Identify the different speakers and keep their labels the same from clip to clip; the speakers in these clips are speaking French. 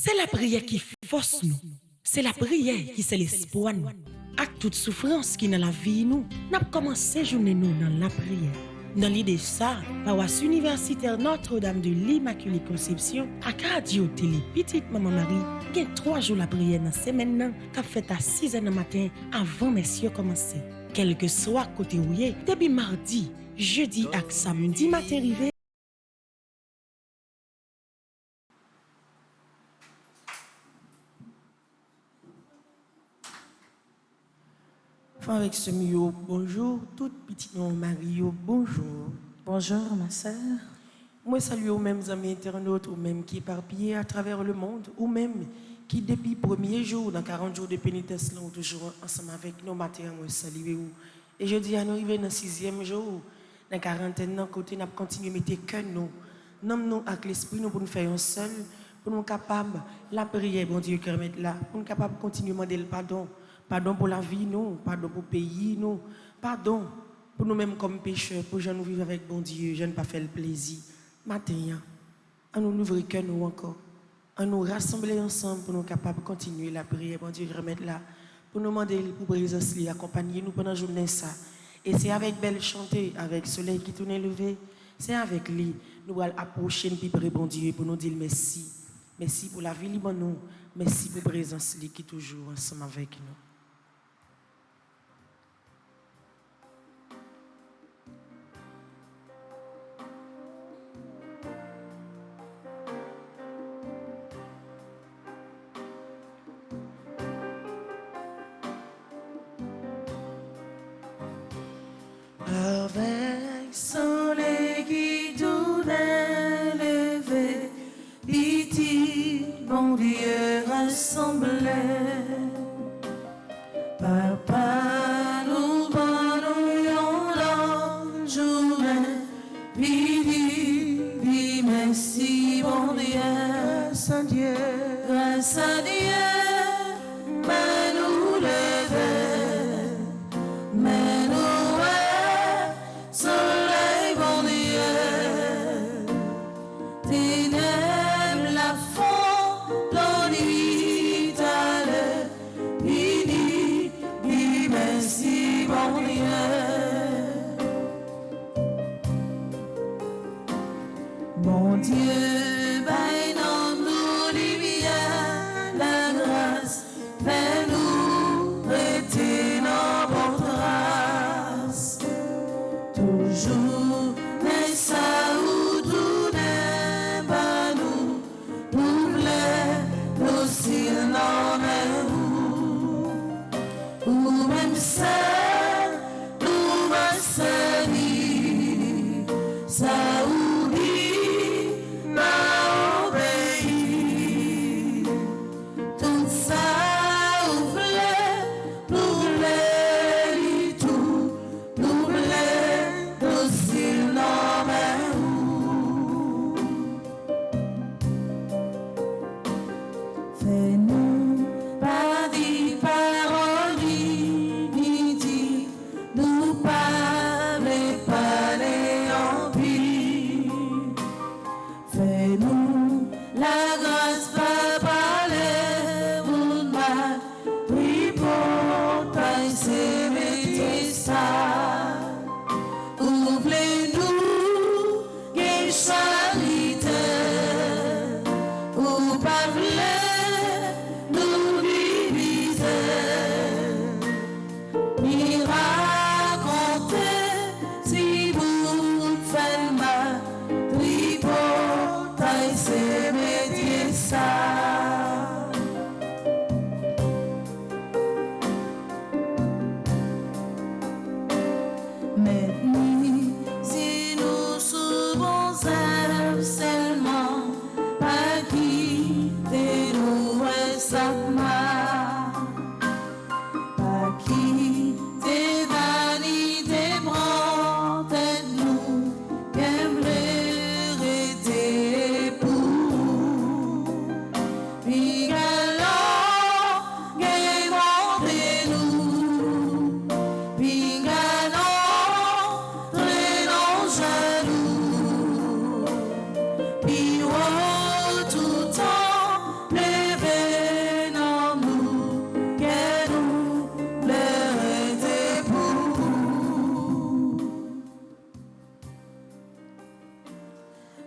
Speaker 1: C'est la prière qui force nous. C'est la prière qui c'est l'espoir nous. Avec toute souffrance qui dans la vie nous, n'a commencé journée nous dans la prière. Dans l'idée ça, paroisse universitaire Notre-Dame de l'Immaculée Conception, à radio télé Petite Maman Marie, qui est 3 jours la prière dans la semaine, qui a fait à 6 h du matin avant messieurs commencer. Quel que soit côté où y est, depuis mardi, jeudi et samedi matin arrivé. Avec ce mieux, bonjour, toute petite maman Marie, bonjour.
Speaker 2: Bonjour ma sœur.
Speaker 1: Moi salue aux mêmes amis internautes, ou même qui éparpillés à travers le monde, ou même qui depuis le premier jour, dans 40 jours de pénitence, sont toujours ensemble avec nous matin, moi saluer vous. Et je dis à nous arriver dans le 6e jour, dans la quarantaine, dans côté, nous continuons à mettre cœur nous, nous avec l'esprit nous pour nous faire un seul, pour nous capables la prière, bon Dieu, que remettre là, pour nous capables de continuer à demander le pardon. Pardon pour la vie, nous. Pardon pour le pays, nous. Pardon pour nous-mêmes comme pécheurs, pour que nous vivre avec bon Dieu, je ne pas faire le plaisir. Matin, à nous ouvrir que nous encore. À nous rassembler ensemble pour nous capables de continuer la prière. Bon Dieu, remettre là. Pour nous demander pour présence, accompagner nous pendant la journée ça. Et c'est avec belle chanter, avec soleil qui tourne levé. C'est avec lui. Nous allons approcher nous plus bon Dieu pour nous dire merci. Merci pour la vie libre nous. Merci pour la présence qui est toujours ensemble avec nous.
Speaker 2: Avec soleil qui tourne levé, petit bon Dieu rassemblé. Papa, nous pardonnons la journée, dis merci bon Dieu, grâce à Dieu, grâce à Dieu. Bon Dieu, ben non, nous lumière, la grâce, fais-nous rester dans votre trace. Toujours, mais ça ou tout n'est pas nous, nous voulons aussi n'en est vous. Ou même ça, nous va servir, ça ou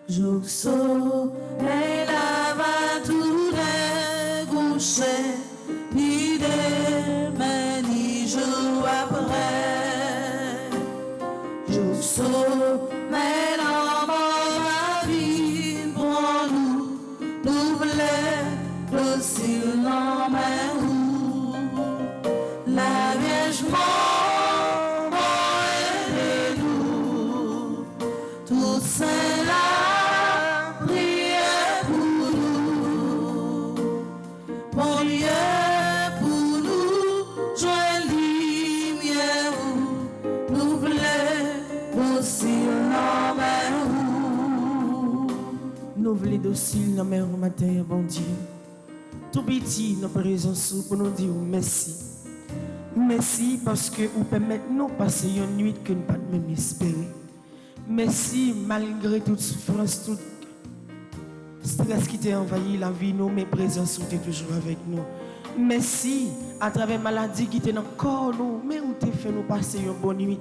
Speaker 2: jour soleil lava tous les couchers, puis demain ni jour après. Jour soleil dans ma vie pour nous, nous voulons docile dans ma roue. La Vierge mort, aidez-nous, tout cela.
Speaker 1: Nous voulons docile dans mer au matin, bon Dieu. Tout petit, nos présence pour nous dire merci. Merci parce que vous permettez nous passer une nuit que nous ne pas même espérer. Merci malgré toute souffrance, tout stress qui t'a envahi la vie, nous, mais présence sont toujours avec nous. Merci à travers maladie qui était dans le corps, nous, mais vous t'avez fait nous passer une bonne nuit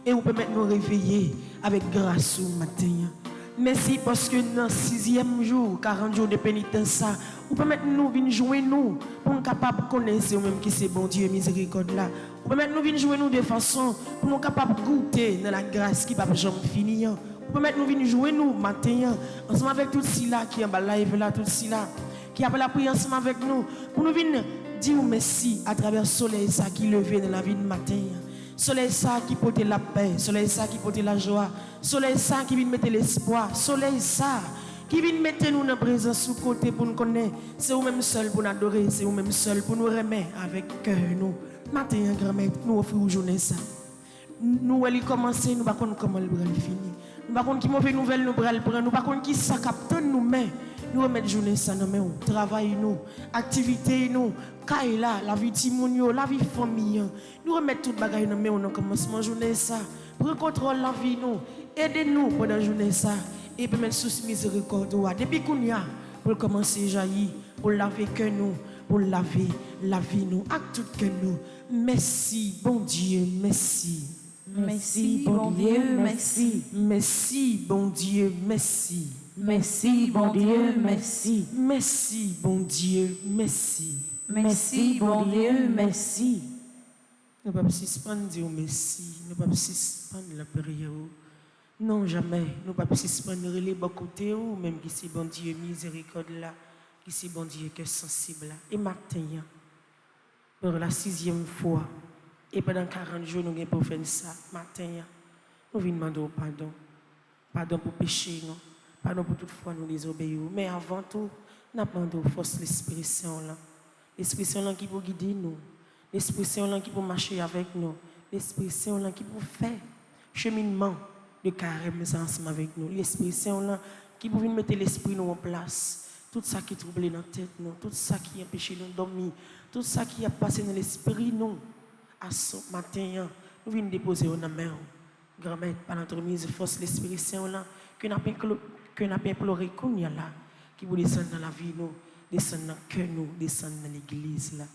Speaker 1: et vous permettez nous réveiller avec grâce au matin. Merci parce que dans le 6e jour, 40 jours de pénitence, vous permettez nous venir jouer nous pour nous capables de connaître même qui c'est bon Dieu miséricorde là. Vous permettez nous venir jouer nous de façon pour nous capables de goûter dans la grâce qui ne va jamais finir. Vous permettez nous venir jouer nous matin ensemble avec tout cela qui est en bas live là, tout cela qui a la prière ensemble avec nous pour nous venir dire merci à travers le soleil ça qui levé dans la vie de matin. Soleil ça qui porte la paix, soleil ça qui porte la joie, soleil ça qui vient mettre l'espoir, soleil ça qui vient mettre nous dans présence sous côté pour nous connaître. C'est vous-même seul pour nous adorer, c'est vous-même seul pour nous remettre avec cœur nous. Matin, grand-mère, nous offrons journée ça. Nous allons commencer, nous ne savons pas comment le bras finir. Nous ne savons pas qui mauvaise nouvelle nous prendre, nous ne savons pas qui ça capte nous mais nous remettre journée ça dans nous, travail nous, activité nous, caille là, la vie timonio, la vie famille. Nous remettre toute bagaille dans nous, commencement journée ça. Prends contrôle la vie nous, aidez-nous pendant journée ça et permettre sous miséricorde depuis qu'on y a pour commencer jaillir, pour laver que nous, pour laver la vie nous, à tout que nous. Merci bon Dieu, merci.
Speaker 2: Merci bon Dieu, merci.
Speaker 1: Merci bon Dieu, merci.
Speaker 2: Merci bon Dieu, merci.
Speaker 1: Merci bon Dieu, merci.
Speaker 2: Merci bon Dieu, merci.
Speaker 1: Nous ne pouvons pas suspendre dire merci, nous ne pouvons pas suspendre la prière. Non, jamais. Nous ne pouvons pas suspendre les bas côtés, même qui c'est bon Dieu, miséricorde là, qui c'est bon Dieu, que sensible là. Et matin, pour la 6e fois, et pendant 40 jours, nous avons pour faire ça, matin, nous venons demander pardon. Pardon pour péché, non? Pardon pour toute fois nous désobéir. Mais avant tout, nous demandons force l'Esprit Saint là. L'Esprit Saint qui peut guider nous. L'Esprit Saint qui peut marcher avec nous. L'Esprit Saint qui peut faire cheminement de carême ensemble avec nous. L'Esprit Saint qui peut venir mettre l'Esprit nous en place. Tout ça qui trouble dans la tête, nous. Tout ça qui empêche nous de dormir. Tout ça qui a passé dans l'Esprit, nous. À ce matin, nous venons déposer dans la main. Grand-mère, par notre mise force l'Esprit Saint là, que nous avons imploré qu'on y a là, qui vous descendre dans la vie, nous, descendre dans le cœur, nous, descendre dans l'église là.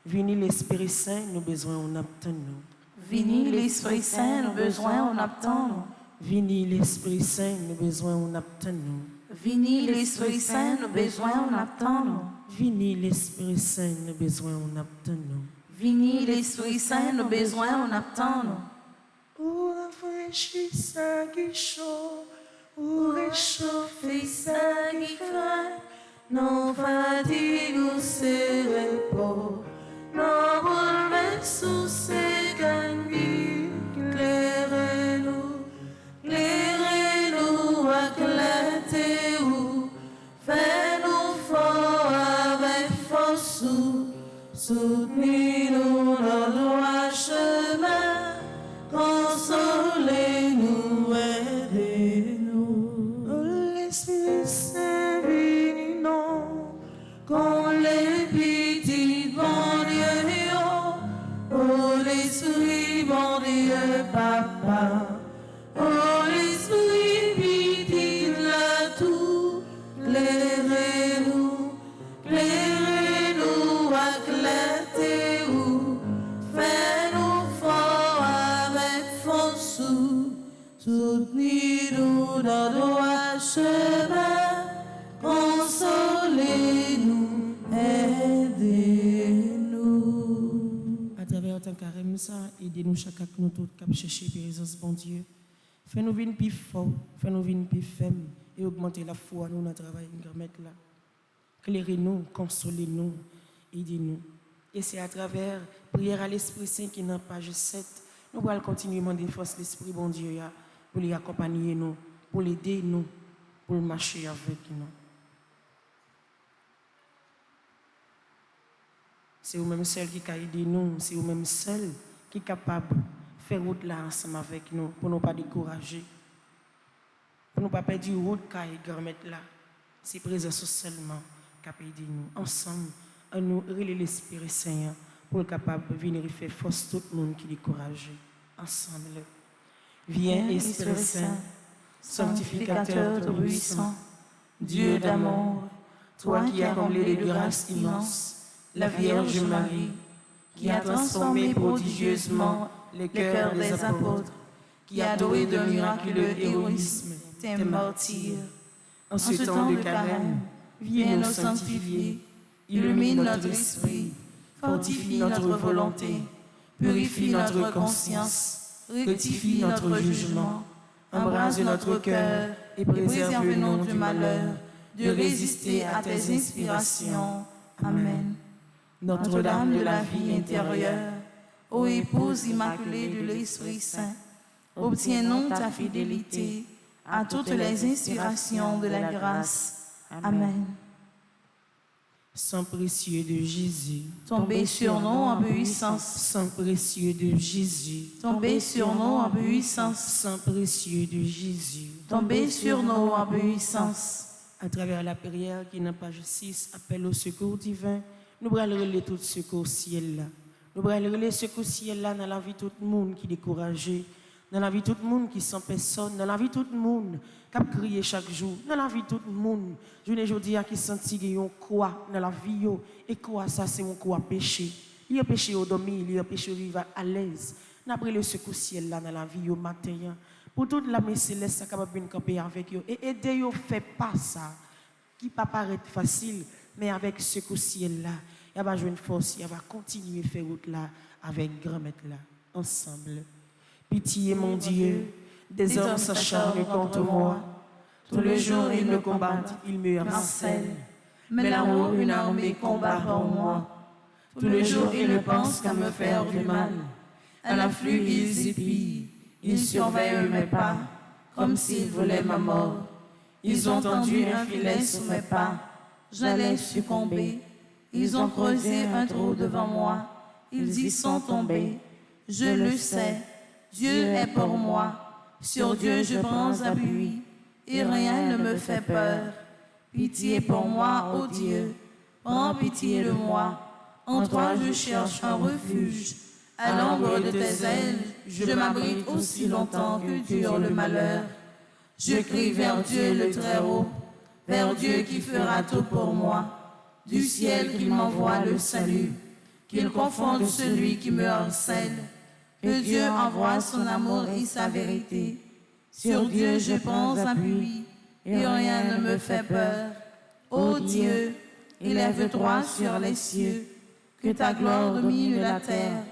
Speaker 1: Venez l'Esprit Saint, nous besoin, on attend nous.
Speaker 2: Venez l'Esprit Saint, nous besoin, on attend nous.
Speaker 1: Venez l'Esprit Saint, nous besoin, on attend nous.
Speaker 2: Venez l'Esprit Saint, nous besoin, on attend nous.
Speaker 1: Venez l'Esprit Saint, nous besoin, on attend nous.
Speaker 2: Venez l'Esprit Saint, nous besoin, on attend nous.
Speaker 1: Pour rafraîchir ça qui chaud, pour réchauffer ça qui frais, non fatigue ou c'est repos, non bouleverse ou c'est gagné, éclairez-nous, éclairez-nous, fais-nous fort avec force, soutenez-nous dans le chemin. Consolez-nous, aidez-nous. Oh, l'Esprit Saint, venez non, qu'on les petits bon Dieu, oh, l'Esprit bon Dieu, Papa, oh, l'Esprit petit là tout, éclairez-nous, éclairez-nous, éclatez-nous, fais-nous fort avec force,
Speaker 2: Soutenez-nous dans nos chemins, consolez-nous, aidez-nous.
Speaker 1: À travers ton carême, ça, aidez-nous chacun nous tous qui chercher présence, bon Dieu. Fais-nous venir plus fort, fais-nous venir plus ferme et augmenter la foi nous dans le travail de mettre là. Éclairez-nous, consolez-nous, aidez-nous. Et c'est à travers prière à l'Esprit Saint qui est dans page 7, nous allons continuer à demander force l'Esprit, bon Dieu, pour les accompagner nous, pour l'aider nous, pour marcher avec nous. C'est vous-même seul qui a aidé nous, c'est vous-même seul qui est capable de faire route là ensemble avec nous, pour ne pas décourager, pour ne pas perdre route car grand-mère là. C'est présence seulement qui a aidé nous. Ensemble, à nous relayer l'Esprit Saint pour être capable de venir faire force tout le monde qui est découragé. Ensemble. Viens, Esprit Saint, sanctificateur tout-puissant, Dieu d'amour, toi qui as comblé de grâce immense la Vierge Marie, qui a transformé prodigieusement les cœurs des apôtres, qui a doué de miraculeux héroïsme tes martyrs. En ce temps de carême, viens nous sanctifier, illumine notre esprit, fortifie notre volonté, purifie notre conscience, rectifie notre jugement, embrase notre cœur et préserve-nous du malheur de résister à tes inspirations. Amen. Notre-Dame de la vie intérieure, ô épouse immaculée de l'Esprit Saint, obtiens-nous ta fidélité à toutes les inspirations de la grâce. Amen. Sang précieux de Jésus,
Speaker 2: tombez sur nous en puissance.
Speaker 1: Sang précieux de Jésus,
Speaker 2: tombez sur nous en puissance.
Speaker 1: Sang précieux de Jésus,
Speaker 2: tombez sur nous en puissance.
Speaker 1: À travers la prière qui est dans page 6, appel au secours divin, nous allons relayer tout secours ciel là. Nous allons relayer secours ciel là dans la vie de tout le monde qui est découragé, dans la vie de tout le monde qui sans personne, dans la vie de tout le monde qui a crié chaque jour, dans la vie de tout le monde. Je ne dis pas qui senti qu'il y a quoi dans la vie et quoi ça c'est un quoi péché. Il y a péché au dormir, il y a péché au vivre à l'aise. Nous avons le secours ciel là dans la vie au matin. Pour toute la messe céleste capable de camper avec eux et aider eux fait pas ça qui peut paraître facile. Mais avec ce ciel là, il va jouer une force, il va continuer à faire route là avec grand-mère là, ensemble. Pitié, mon Dieu, des hommes s'acharnent contre moi. Tout le jour, ils me combattent, ils me harcèlent. Mais là-haut, une armée combat pour moi. Tout le jour, ils ne pensent qu'à me faire du mal. À l'afflux, ils épient, ils surveillent mes pas, comme s'ils voulaient ma mort. Ils ont tendu un filet sous mes pas. J'allais succomber. Ils ont creusé un trou devant moi. Ils y sont tombés. Je le sais. Dieu est pour moi. Sur Dieu je prends appui. Et rien ne me fait peur. Pitié pour moi, ô Dieu. Prends pitié de moi. En toi je cherche un refuge. À l'ombre de tes ailes, je m'abrite aussi longtemps que dure le malheur. Je crie vers Dieu le Très-Haut. Vers Dieu qui fera tout pour moi, du ciel qu'il m'envoie le salut, qu'il confonde celui qui me harcèle, que Dieu envoie son amour et sa vérité. Sur Dieu je prends appui, et rien ne me fait peur. Ô Dieu, élève-toi sur les cieux, que ta gloire domine la terre.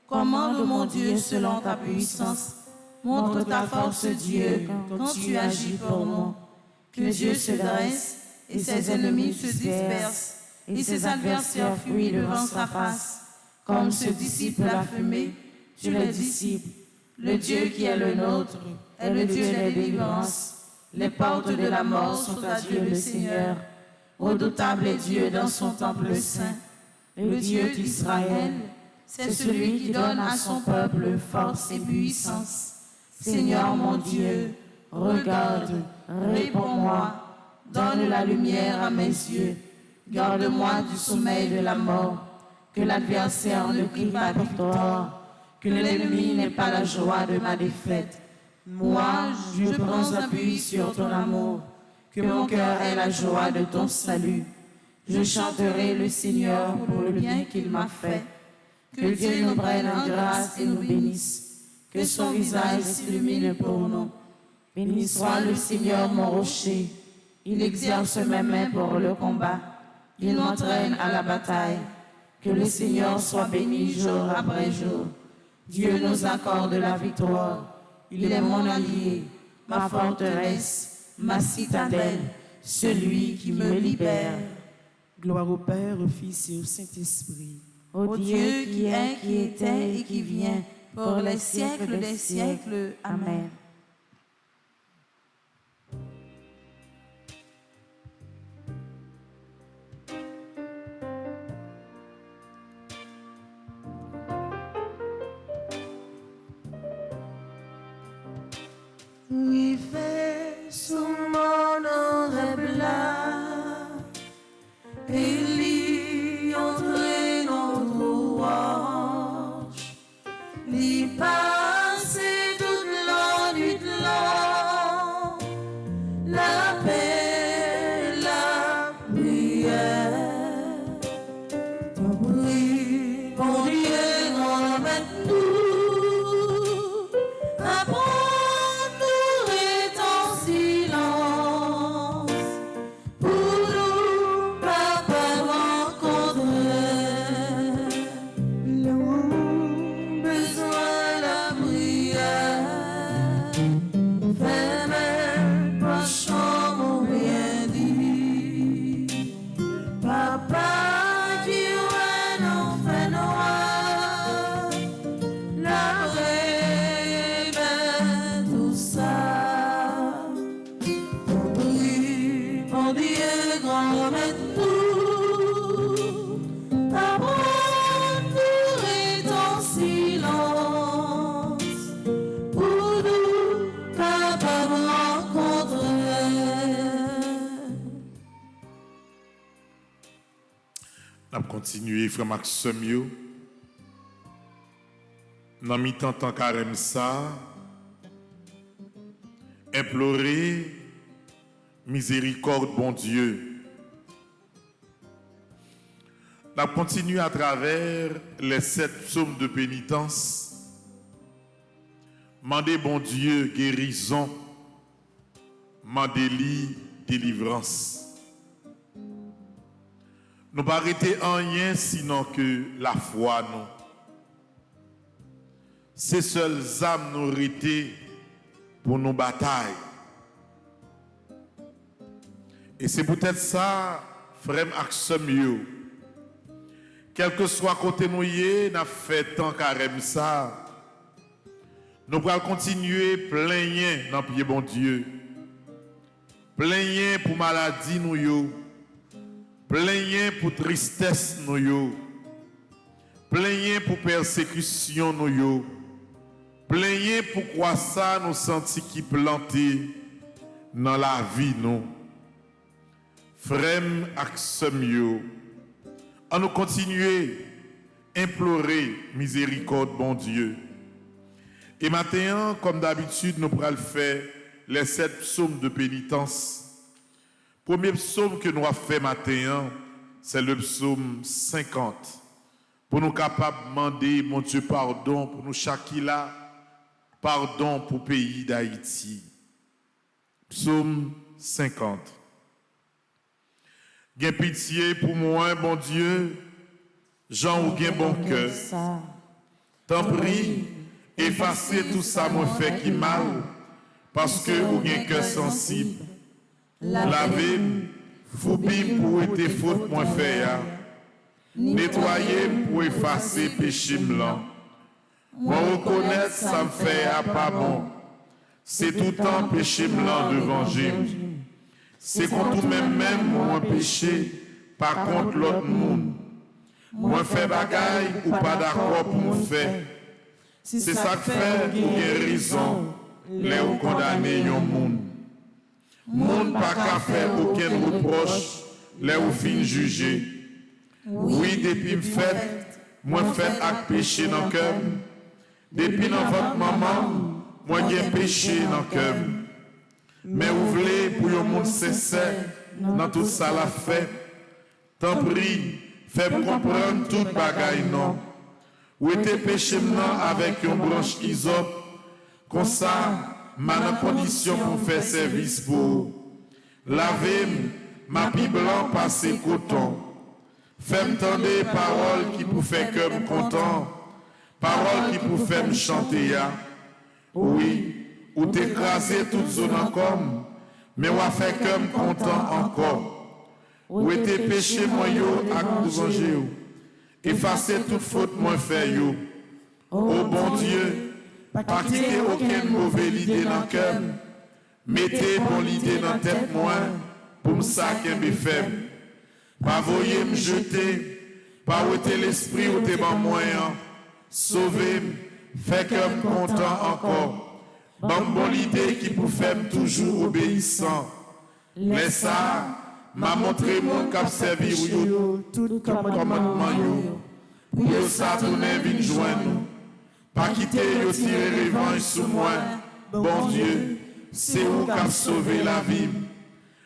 Speaker 1: Commande mon Dieu selon ta puissance, montre ta force Dieu, quand tu agis pour nous. Que Dieu se dresse et ses ennemis se dispersent et ses adversaires fuient devant sa face. Comme se dissipe la fumée, tu les dissipes. Le Dieu qui est le nôtre est le Dieu des délivrances. Les portes de la mort sont à Dieu le Seigneur. Redoutable est Dieu dans son temple saint. Le Dieu d'Israël, c'est celui qui donne à son peuple force et puissance. Seigneur mon Dieu, regarde, réponds-moi, donne la lumière à mes yeux, garde-moi du sommeil de la mort, que l'adversaire ne crie pas victoire, que l'ennemi n'ait pas la joie de ma défaite. Moi, je prends appui sur ton amour, que mon cœur ait la joie de ton salut. Je chanterai le Seigneur pour le bien qu'il m'a fait. Que Dieu nous prenne en grâce et nous bénisse.
Speaker 2: que son visage s'illumine pour nous. Béni soit le Seigneur mon rocher, il exerce mes mains pour le combat, il m'entraîne à la bataille. Que le Seigneur soit béni jour après jour. Dieu nous accorde la victoire, il est mon allié, ma forteresse, ma citadelle, celui qui me libère.
Speaker 1: Gloire au Père, au Fils et au Saint-Esprit.
Speaker 2: Ô Dieu qui est, qui était et qui vient, pour les siècles des siècles. Amen.
Speaker 1: Oui, fais sous mon oreille
Speaker 2: Et lui entrer notre louange, lui passer toute la nuit là, la paix, la prière. Ton bruit, mon Dieu, remets-nous, apprends-nous et ton silence, pour nous, papa rencontrer, l'homme besoin la prière, fais mes prochains mon bien dit, papa Dieu un enfant noir, la vraie ben tout ça. Ton bruit, mon Dieu, grand remets-nous, apprends-nous et ton silence, pour nous, papa rencontrer.
Speaker 3: On continue, frère Maxime. Dans mi-temps, tant carême ça, implorer miséricorde, bon Dieu. On continue à travers les 7 psaumes de pénitence. Mandez, bon Dieu, guérison. Mandez-lui délivrance. Nous pas arrêter en rien sinon que la foi, nous. Ces seules âmes nous arrêter pour nos batailles. Et c'est peut-être ça, frère Maxime, quel que soit côté nous y n'a fait tant carême ça. Nous allons continuer plaigner dans pied bon Dieu. Plaigner pour maladie nous yo. Plaigner pour tristesse nous yo. Plaigner pour persécution nous yo. Plaigner pour quoi ça nous sentis qui planté dans la vie nous. Frère Axem yo. On nous continuer implorer miséricorde bon Dieu. Et maintenant, comme d'habitude, nous pourrons faire les 7 psaumes de pénitence. Premier psaume que nous avons fait matin, c'est le psaume 50. Pour nous capables de demander, mon Dieu, pardon pour nous chacun, pardon pour le pays d'Haïti. Psaume 50. Gain pitié pour moi, bon Dieu, Jean ou gain bon cœur. T'en prie, effacez tout ça, mon fait qui mal, parce que ou gain cœur sensible. Lavez, foubim pour être faute, moi fait ya. Nettoyez pour effacer péché blanc. Moi reconnaître, ça me fait à pas bon. C'est tout temps péché blanc devant Dieu. C'est contre même moi péché, par contre l'autre monde. Moi fait bagaille ou pas d'accord pour me faire. C'est ça que fait ou guérison, les ou condamner yon monde. Monde pas qu'à faire aucun reproche, les ou fin juger. Oui, depuis me fait, moi fait acte péché dans le cœur. Depuis dans votre maman, moi j'ai péché dans le cœur. Mais vous voulez pour le monde sincère dans tout ça la fait. Tant prie, faites comprendre toute bagaille non. Où était péché maintenant avec une branche hysope, Comme ça, ma condition pour faire service pour. Laver ma pi blanc passer coton. Fais-moi tendre des paroles qui pour faire que me content. Paroles qui pour faire me chanter. Oui, ou t'écraser toute zone encore. Mais ou a fait que me content encore. Ou était péché moi yo à venger yo. Effacer toute faute moi fait yo. Oh bon Dieu, pas quitter aucune mauvaise idée dans le cœur. Mettez bonne idée dans la tête moi pour me saquer mes faibles. Pas voyer me jeter, pas ôter l'esprit ou tes bons moyens. Sauvez-moi, fait que me content encore. Bonne idée qui pour faire toujours obéissant. Mais ça, m'a montré mon cap servir tout commandement yo. Pour ça tourner vinn joindre nous. Pas quitter yo tirer revanche sur moi. Bon Dieu, c'est où qu'a sauvé la vie.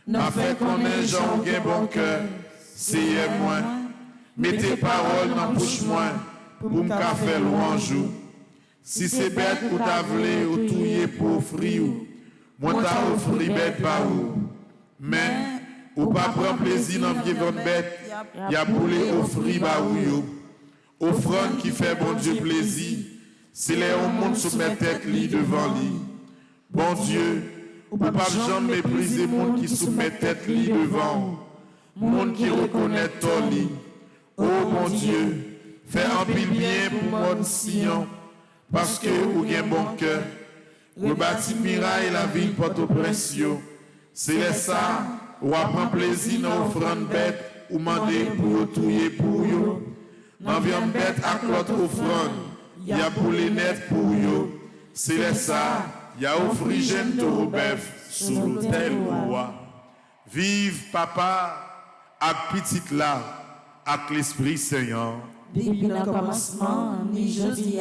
Speaker 3: N'a fait qu'on ait gens qui bon cœur. C'est moi. Mettez paroles dans bouche moi pour me faire louange. Si c'est bête ou t'as voulu ou touyer pour offrir, moi t'as offert bête par où. Mais ou pas prendre plaisir dans vivre bête, y a pour les offrir par où. Offrande qui fait bon Dieu plaisir, c'est les au monde soumettre tête li devant lui. Bon Dieu, ou pas jamais mépriser monde qui soumet tête li devant. Monde qui reconnaît ton lit. Oh mon Dieu, fais un pile bien pour mon Sion, parce que vous avez un bon cœur. Rebâtir miraille la ville Port-au-Prince. C'est ça, ou apprend plaisir dans l'offrande bête, ou demander pour touiller pour vous. Environ bête à l'autre offrande, il y a pour les nets pour vous. C'est ça, il y a offrir jeune taureau bœuf sous l'autel roi. Vive papa, avec petite là, avec l'Esprit Seigneur.
Speaker 2: Depuis le commencement, ni jeudi,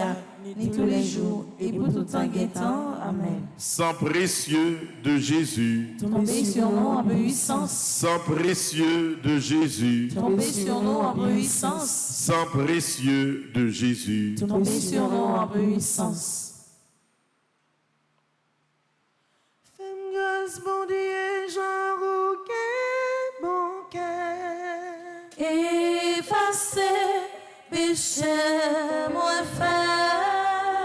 Speaker 2: ni tous les jours, et pour tout temps guettant. Amen.
Speaker 3: Sang précieux de Jésus.
Speaker 2: Tombez sur nous en puissance.
Speaker 3: Sang précieux de Jésus.
Speaker 2: Tombez sur nous en puissance.
Speaker 3: Sang précieux de Jésus.
Speaker 2: Tombez sur nous en puissance.
Speaker 1: Fais-moi grâce, bon Dieu, j'en rouquet, bon cœur.
Speaker 2: Effacez péché, moins fait.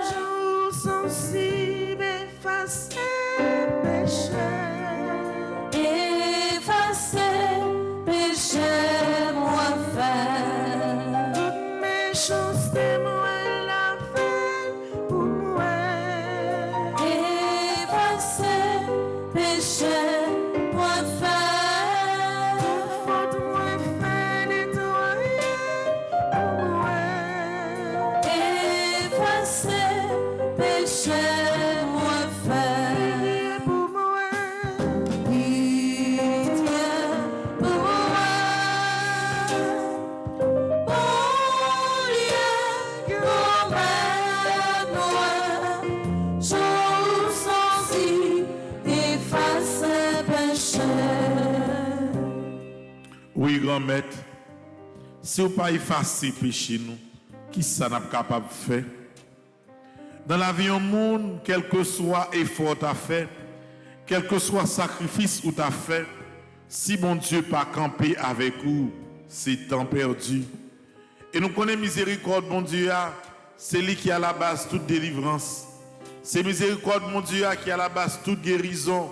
Speaker 1: Jour sensible, effacer péché.
Speaker 2: Effacez péché, moins fait.
Speaker 1: Toute méchanceté, moi, la fait pour moi.
Speaker 2: Effacez péché, moins fait.
Speaker 1: Toute faute, moi, fait nettoyer pour moi.
Speaker 2: Effacez péché, moins fait.
Speaker 1: Priez pour moi.
Speaker 2: Pitié pour moi. Bon Dieu, promets-moi, jour sensible, effacez péché.
Speaker 3: Oui, grand-maître, si vous pas effacer péché nous, qui ça n'a pas capable de faire? Dans la vie au monde, quel que soit effort à faire, quel que soit sacrifice ou t'as fait, si bon Dieu pas campé avec vous, c'est temps perdu. Et nous connaissons miséricorde, bon Dieu, c'est lui qui est à la base toute délivrance. C'est miséricorde, mon Dieu, qui est à la base toute guérison.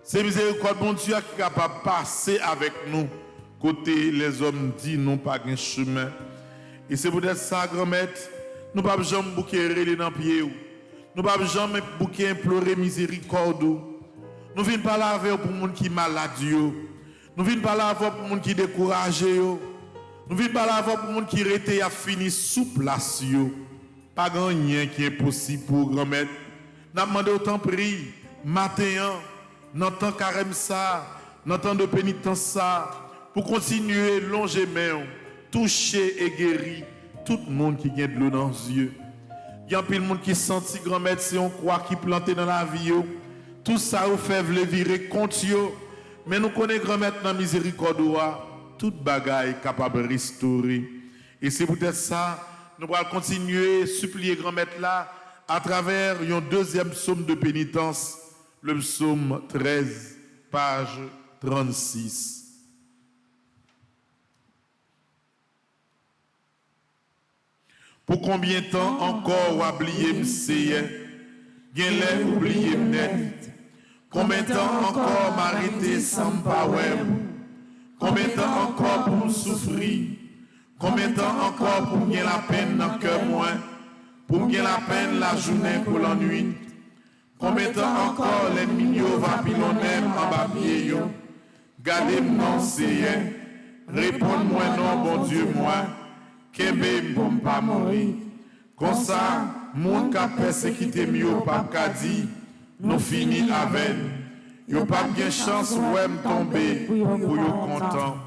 Speaker 3: C'est miséricorde, mon Dieu, qui est capable de passer avec nous. Côté les hommes disent non pas un chemin. Et c'est peut-être ça, grand-mère, nous ne pouvons jamais bouquer dans le pied. Nous ne pouvons jamais bouquer implorer miséricorde. Nous venons pas là avec pour les gens qui sont malades. Nous venons pas là avec pour les gens qui sont découragés. Nous venons pas là avec pour les gens qui restent à finir sous place. Pas rien qui est possible pour grand-mère. Nous demandons autant prier, matin, dans le temps carême ça, dans le temps de pénitence ça, pour continuer longer main, toucher et guérir tout le monde qui a de l'eau dans les yeux. Il y a un peu de monde qui senti grand-mère, c'est on croit qui planté dans la vie. Tout ça vous fait virer contre eux. Mais nous connaissons grand-mère dans la miséricorde, toute bagaille capable de restaurer. Et c'est peut-être ça, nous allons continuer, supplier grand-mère là, à travers un deuxième psaume de pénitence, le psaume 13, page 36. Pour combien de temps encore oublier m'seye, gen lè oublier m'net? Combien de temps encore m'arrêter sans m'pawem? Combien de temps encore pour me souffrir? Combien de temps encore pour me gagner la peine dans le cœur moi? Pour me gagner la peine la journée pour l'ennui? Combien de temps encore les mignons va pilonner en bas pied yo? Gardez-moi c'est réponds-moi non bon Dieu moi. Kembe pour pas mourir. Comme ça, mon qui a persécuté mieux pas qu'a dit, nous finissons avec. Yo pas bien chance ouais me tomber pour yo content.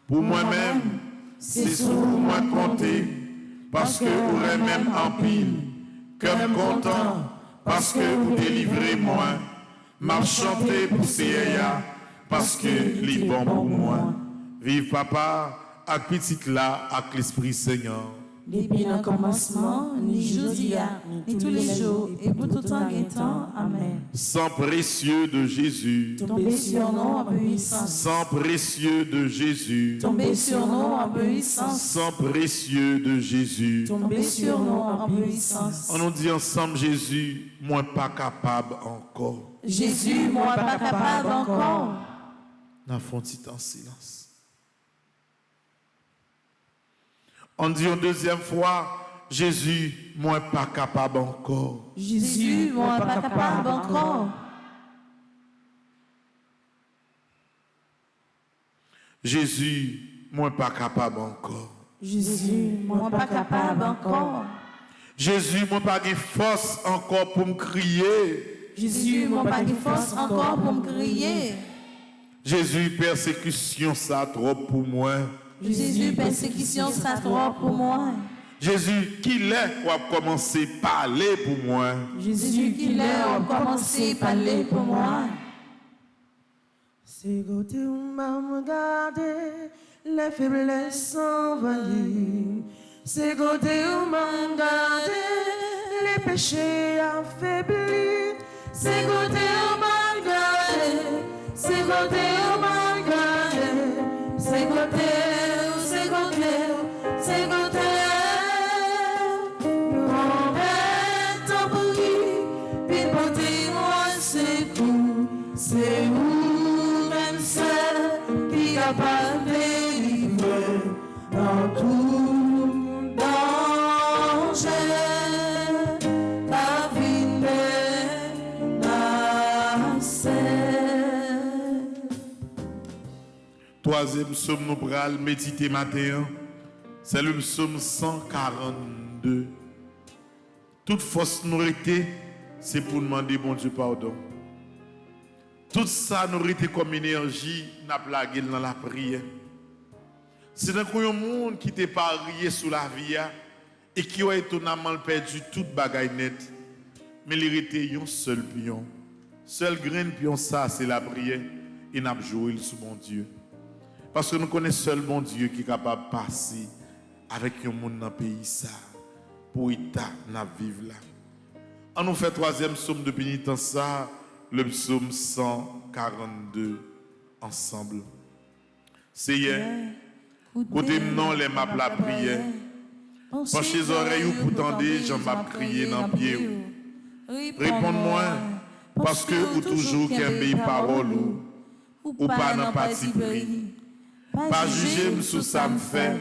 Speaker 3: Pour moi-même, c'est sur moi compter parce que vous même en pile. Cœur content parce que vous délivrez moi. M'a chanté pour Seigneur parce que les bon pour moi. Vive papa. Avec petit là, avec l'Esprit Seigneur.
Speaker 2: Depuis le commencement, ni jeudi, ni tous les jours, et pour tout temps et temps. Amen.
Speaker 3: Sang précieux de Jésus.
Speaker 2: Tombez sur nous en obéissance.
Speaker 3: Sang précieux de Jésus.
Speaker 2: Tombez sur nous en obéissance.
Speaker 3: Sang précieux de Jésus.
Speaker 2: Tombez sur nous en obéissance.
Speaker 3: On nous dit ensemble, Jésus, moi pas capable encore.
Speaker 2: Jésus, moi pas capable encore.
Speaker 3: Nous avons petit en silence. On dit une deuxième fois, Jésus, moi pas capable encore.
Speaker 2: Jésus, moi pas capable encore.
Speaker 3: Jésus, moi pas capable encore.
Speaker 2: Jésus, moi pas capable encore.
Speaker 3: Jésus, moi pas de force encore pour me crier.
Speaker 2: Jésus, moi pas de force encore pour me crier.
Speaker 3: Jésus, persécution ça trop pour moi.
Speaker 2: Jésus, persécution, ça trop pour moi.
Speaker 3: Jésus, qui l'est, ou a commencé à parler pour moi.
Speaker 2: Jésus, qui l'est, ou a commencé à parler pour moi.
Speaker 1: C'est côté où m'a regardé, les faiblesses envahies. C'est côté où m'a regardé, les péchés affaiblis. C'est côté où m'a regardé, c'est côté où m'a regardé, c'est côté. C'est vous-même seul qui capable de délivrer dans tout danger. La vie menacée.
Speaker 3: Troisième psaume nous pral méditer matin, c'est le psaume 142. Toute force nous était, c'est pour demander bon Dieu pardon. Tout ça nous été comme énergie, n'a plagué dans la prière. C'est un monde qui t'est parié sous la vie et qui a étonnamment perdu toute bagaille nette. Mais il était un seul pion. Seul grain de pion, ça, c'est la prière. Et n'a joué sous mon Dieu. Parce que nous connaissons seul bon Dieu qui est capable de passer avec un monde dans le pays ça. Pour état, n'a vivre là. On nous fait troisième psaume de pénitence ça. Le psaume 142 ensemble. Seigneur, côté-nous les maps la prière. Penchez les oreilles ou pour tendre, j'en m'a crié dans le pied. Réponds-moi, parce que ou toujours qu'il y a parole ou pas dans parti pris. Pas juger sous ça me fait,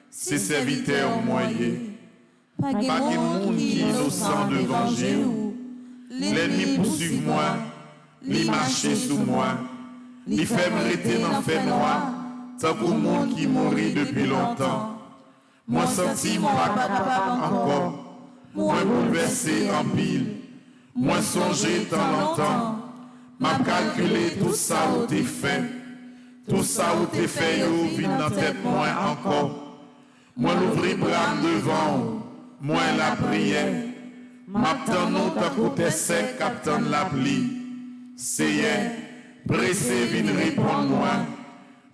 Speaker 3: c'est serviteur moyen. Pas de monde qui est innocent devant Dieu. L'ennemi poursuit moi, il marche sous moi, il fait me rester dans le fait noir, tant que le monde qui mourit depuis longtemps. Moi senti moi pas capable encore, moi bouleversé en pile, moi songé tant longtemps, m'a calculé tout ça où t'es fait, tout ça où t'es fait, yo vient dans tête moi encore. Moi l'ouvrir bras devant, moi la prière. M'attend nous ta côté sec, captain la pluie. Seigneur, pressé, viens répondre moi.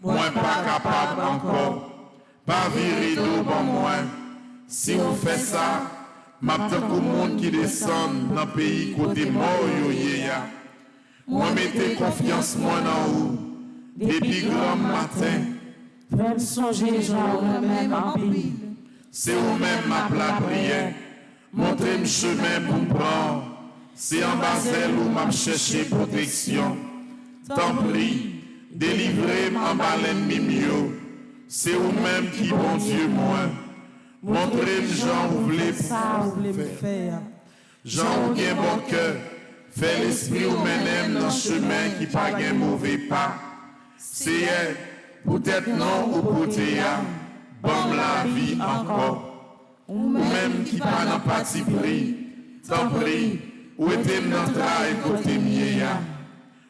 Speaker 3: Moi pas capable encore. Pas virer d'eau pour moi. Si vous faites ça, m'attend qu'au monde qui descend dans le pays côté mort yo ya. Moi mettez confiance moi dans vous. Depuis grand matin,
Speaker 2: fais-moi songer genre même en pile.
Speaker 3: c'est vous-même ma prière. Montrez-moi chemin pour me prendre. C'est en Basel où m'a cherché protection. Tant prie, délivrez-moi en bas l'ennemi mieux. C'est vous-même qui, bon Dieu, moi. Montrez-moi, Jean, vous voulez faire. Jean, ou bien bon cœur. Fait l'esprit ou menem dans le chemin qui pas un mauvais pas. C'est elle, peut-être non ou peut-être bon la vie encore. Ou même qui pas dans parti pris. Tant prie, ou était dans travail côté mien.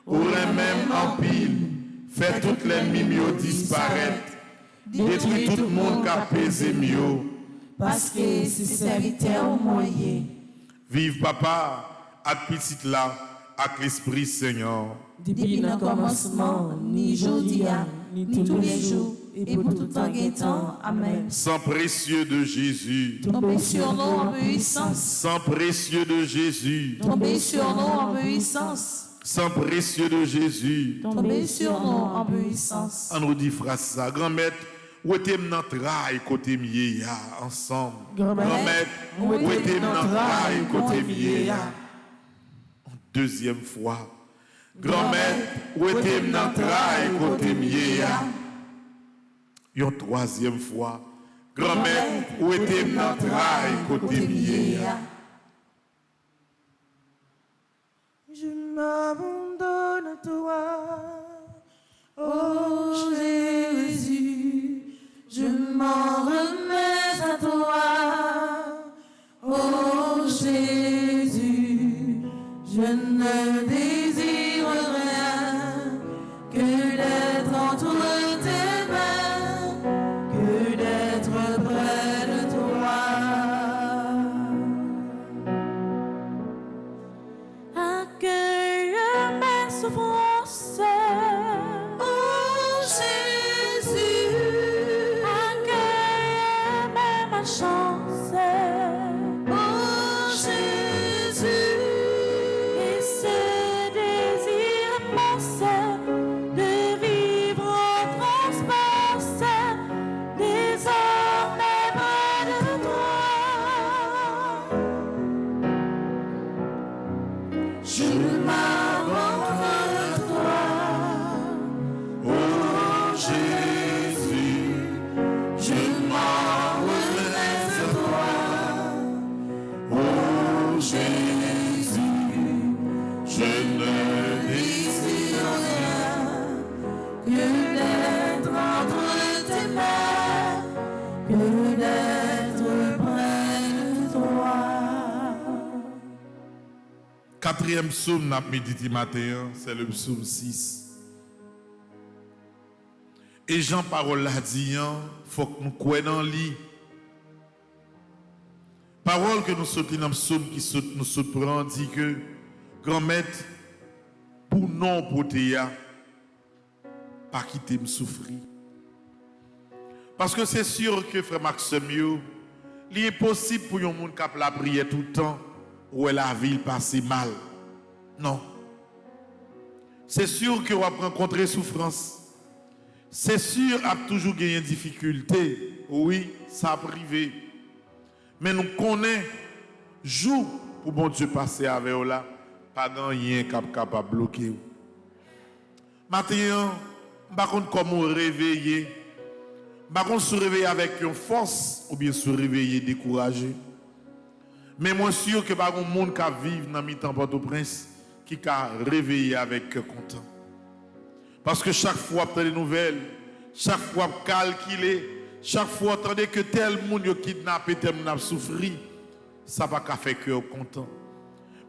Speaker 3: Ou même en pile, fait tout l'ennemi mieux disparaître. Détruit tout le monde qui a pesé mieux.
Speaker 2: Parce que c'est serviteur au moyen.
Speaker 3: Vive papa, à petite là, avec l'Esprit Seigneur.
Speaker 2: Depuis le commencement, ni aujourd'hui, ni tous les jours, et pour tout temps. Amen.
Speaker 3: Sang précieux de Jésus.
Speaker 2: Tombez sur nous en puissance.
Speaker 3: Sang précieux de Jésus.
Speaker 2: Tombez sur nous en puissance.
Speaker 3: Sang précieux de Jésus.
Speaker 2: Tombez sur nous en puissance.
Speaker 3: On nous dit phrase ça. Grand-mère, où était notre rail côté mieux ensemble? Grand-mère, où était notre rail côté mieux? Deuxième fois. Grand-mère, où était notre rail côté mieux? Une troisième fois. Grand-mère, où était notre rail côté mieux?
Speaker 1: Je m'abandonne à toi, oh Jésus, je m'en remets à toi, oh Jésus, je ne désire rien que d'être entre tes mains, que d'être près de toi. Accueille mes souffrances, oh Jésus. Accueille mes malchances, oh Jésus. Et ce désir immense de vivre en transparence, désormais près de toi. Je m'abandonne à toi,
Speaker 3: Oh Jésus,
Speaker 1: je m'en remets à toi,
Speaker 3: oh Jésus, je ne
Speaker 1: désire rien que d'être entre tes mains, que d'être près de toi.
Speaker 3: Quatrième psaume n'a médité matin, c'est le psaume 6. Et Jean parole l'a dit, faut que nous croyons dans lui. Parole que nous sautons dans le psaume qui nous surprend dit que grand-mère, pour non pour Théa, pas quitter me souffrir. Parce que c'est sûr que frère Maxime, il est possible pour un monde qui a la prière tout le temps, où la vie passe mal. Non. C'est sûr que vous avez rencontré souffrance. C'est sûr que vous avez toujours gagné des difficultés. Oui, ça a privé. Mais nous connaissons, jour pour bon Dieu passer avec vous là, pas rien capable de bloquer. Maintenant, je ne sais pas comment réveiller. Je ne sais pas se réveiller avec une force ou bien se réveiller découragé. Mais moi, je suis sûr que pas un monde qui vit dans le temps Port-au-Prince qui a réveillé avec cœur content. Parce que chaque fois, vous avez des nouvelles, chaque fois, vous calculez, chaque fois, vous entendez que tel monde est kidnappé, tel monde a souffert, ça va pas faire cœur content.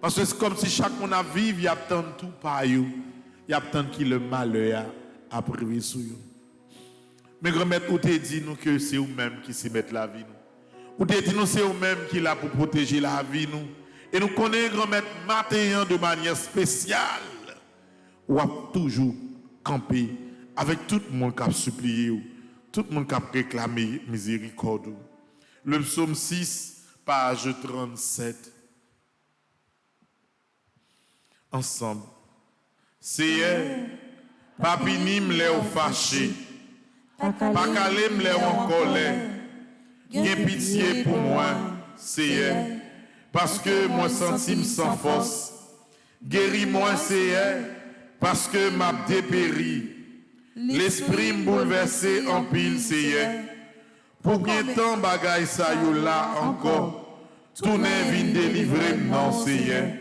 Speaker 3: Parce que c'est comme si chaque monde a vivre, il y a tant de tout par eux, il y a tant qui le malheur a privé sur eux. Mais grand-mère, vous te dit nous que c'est vous-même qui s'y mettent la vie. Vous te dit nous c'est vous-même qui est là pour protéger la vie. Nous. Et nous connaissons grand-mère matin de manière spéciale. Ou a toujours campé avec tout le monde qui a supplié, tout le monde qui a réclamé miséricorde. Le psaume 6 page 37. Ensemble. Seigneur, pas pinim les ou fâché, pas calem les ou en colère. Gain pitié pour moi, Seigneur, parce que moi sentime sans force. Guéris-moi, Seigneur, parce que m'a dépéri. L'esprit me bouleversé en pile, Seigneur. Pour bien temps bagaille ça yo là encore. Tout n'est vine délivrer non, Seigneur.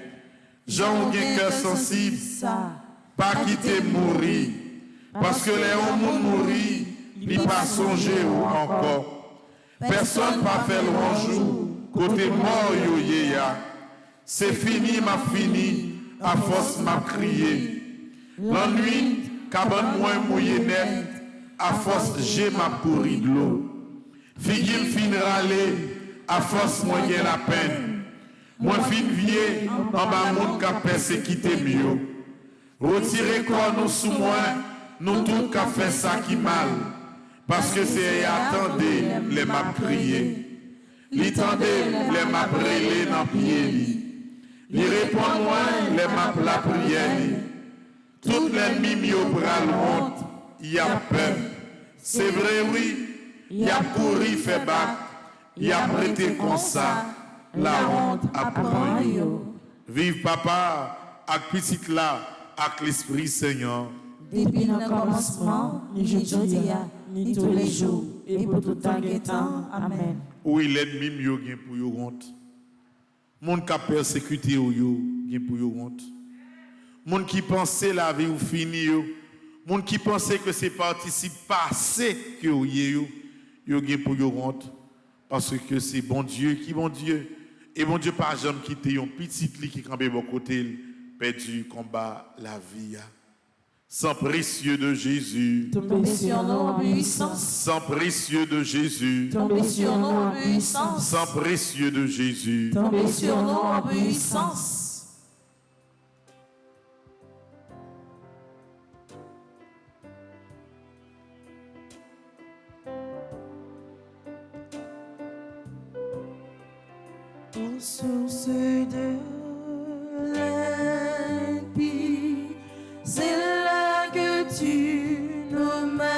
Speaker 3: Jean gen cœur sensible, pas quitter mourir. Parce que les hommes mourir, ni pas songer ou encore. Personne pas fait louange côté mort yo ya. C'est fini m'a fini, à force m'a crié. L'ennui cabane moins mouillé net, à force j'ai m'a pourri de l'eau. Figil fin râler, à force moi j'ai la peine. Moi fin vieux, en bas monde qu'a persécuté mieux. Retirez quoi nous sous moi, nous tout qu'a fait ça qui mal. Parce que c'est attendez les m'a crié. L'attendez les m'a brûlé dans pied. Il répond moi les m'a la prière. Tout l'ennemi mis au bras honte, il y a peur. C'est vrai oui, il a couru fait battre, il a prêté comme ça. La honte apprend. Vive papa, avec petite là, avec l'Esprit Seigneur.
Speaker 2: Depuis le commencement, ni jeudi, ni tous les jours, et pour tout temps et temps. Amen.
Speaker 3: Oui, l'ennemi mieux gain pour yo honte. Monde qui a persécuté yo gain pour yo honte. Monde qui pensait la vie ou fini yo. Monde qui pensait que c'est participe passé que yo gain pour yo honte. Parce que c'est bon Dieu qui bon Dieu. Et bon Dieu pas jamais quitter un petit lit qui campait bon côté perdu combat la vie. Sang précieux de Jésus.
Speaker 2: Tombez sur nous en puissance.
Speaker 3: Sang précieux de Jésus.
Speaker 2: Tombez sur nous en puissance.
Speaker 3: Sang précieux de Jésus.
Speaker 2: Tombez sur nous en puissance.
Speaker 1: Ô source de la vie, c'est là que tu nous mènes.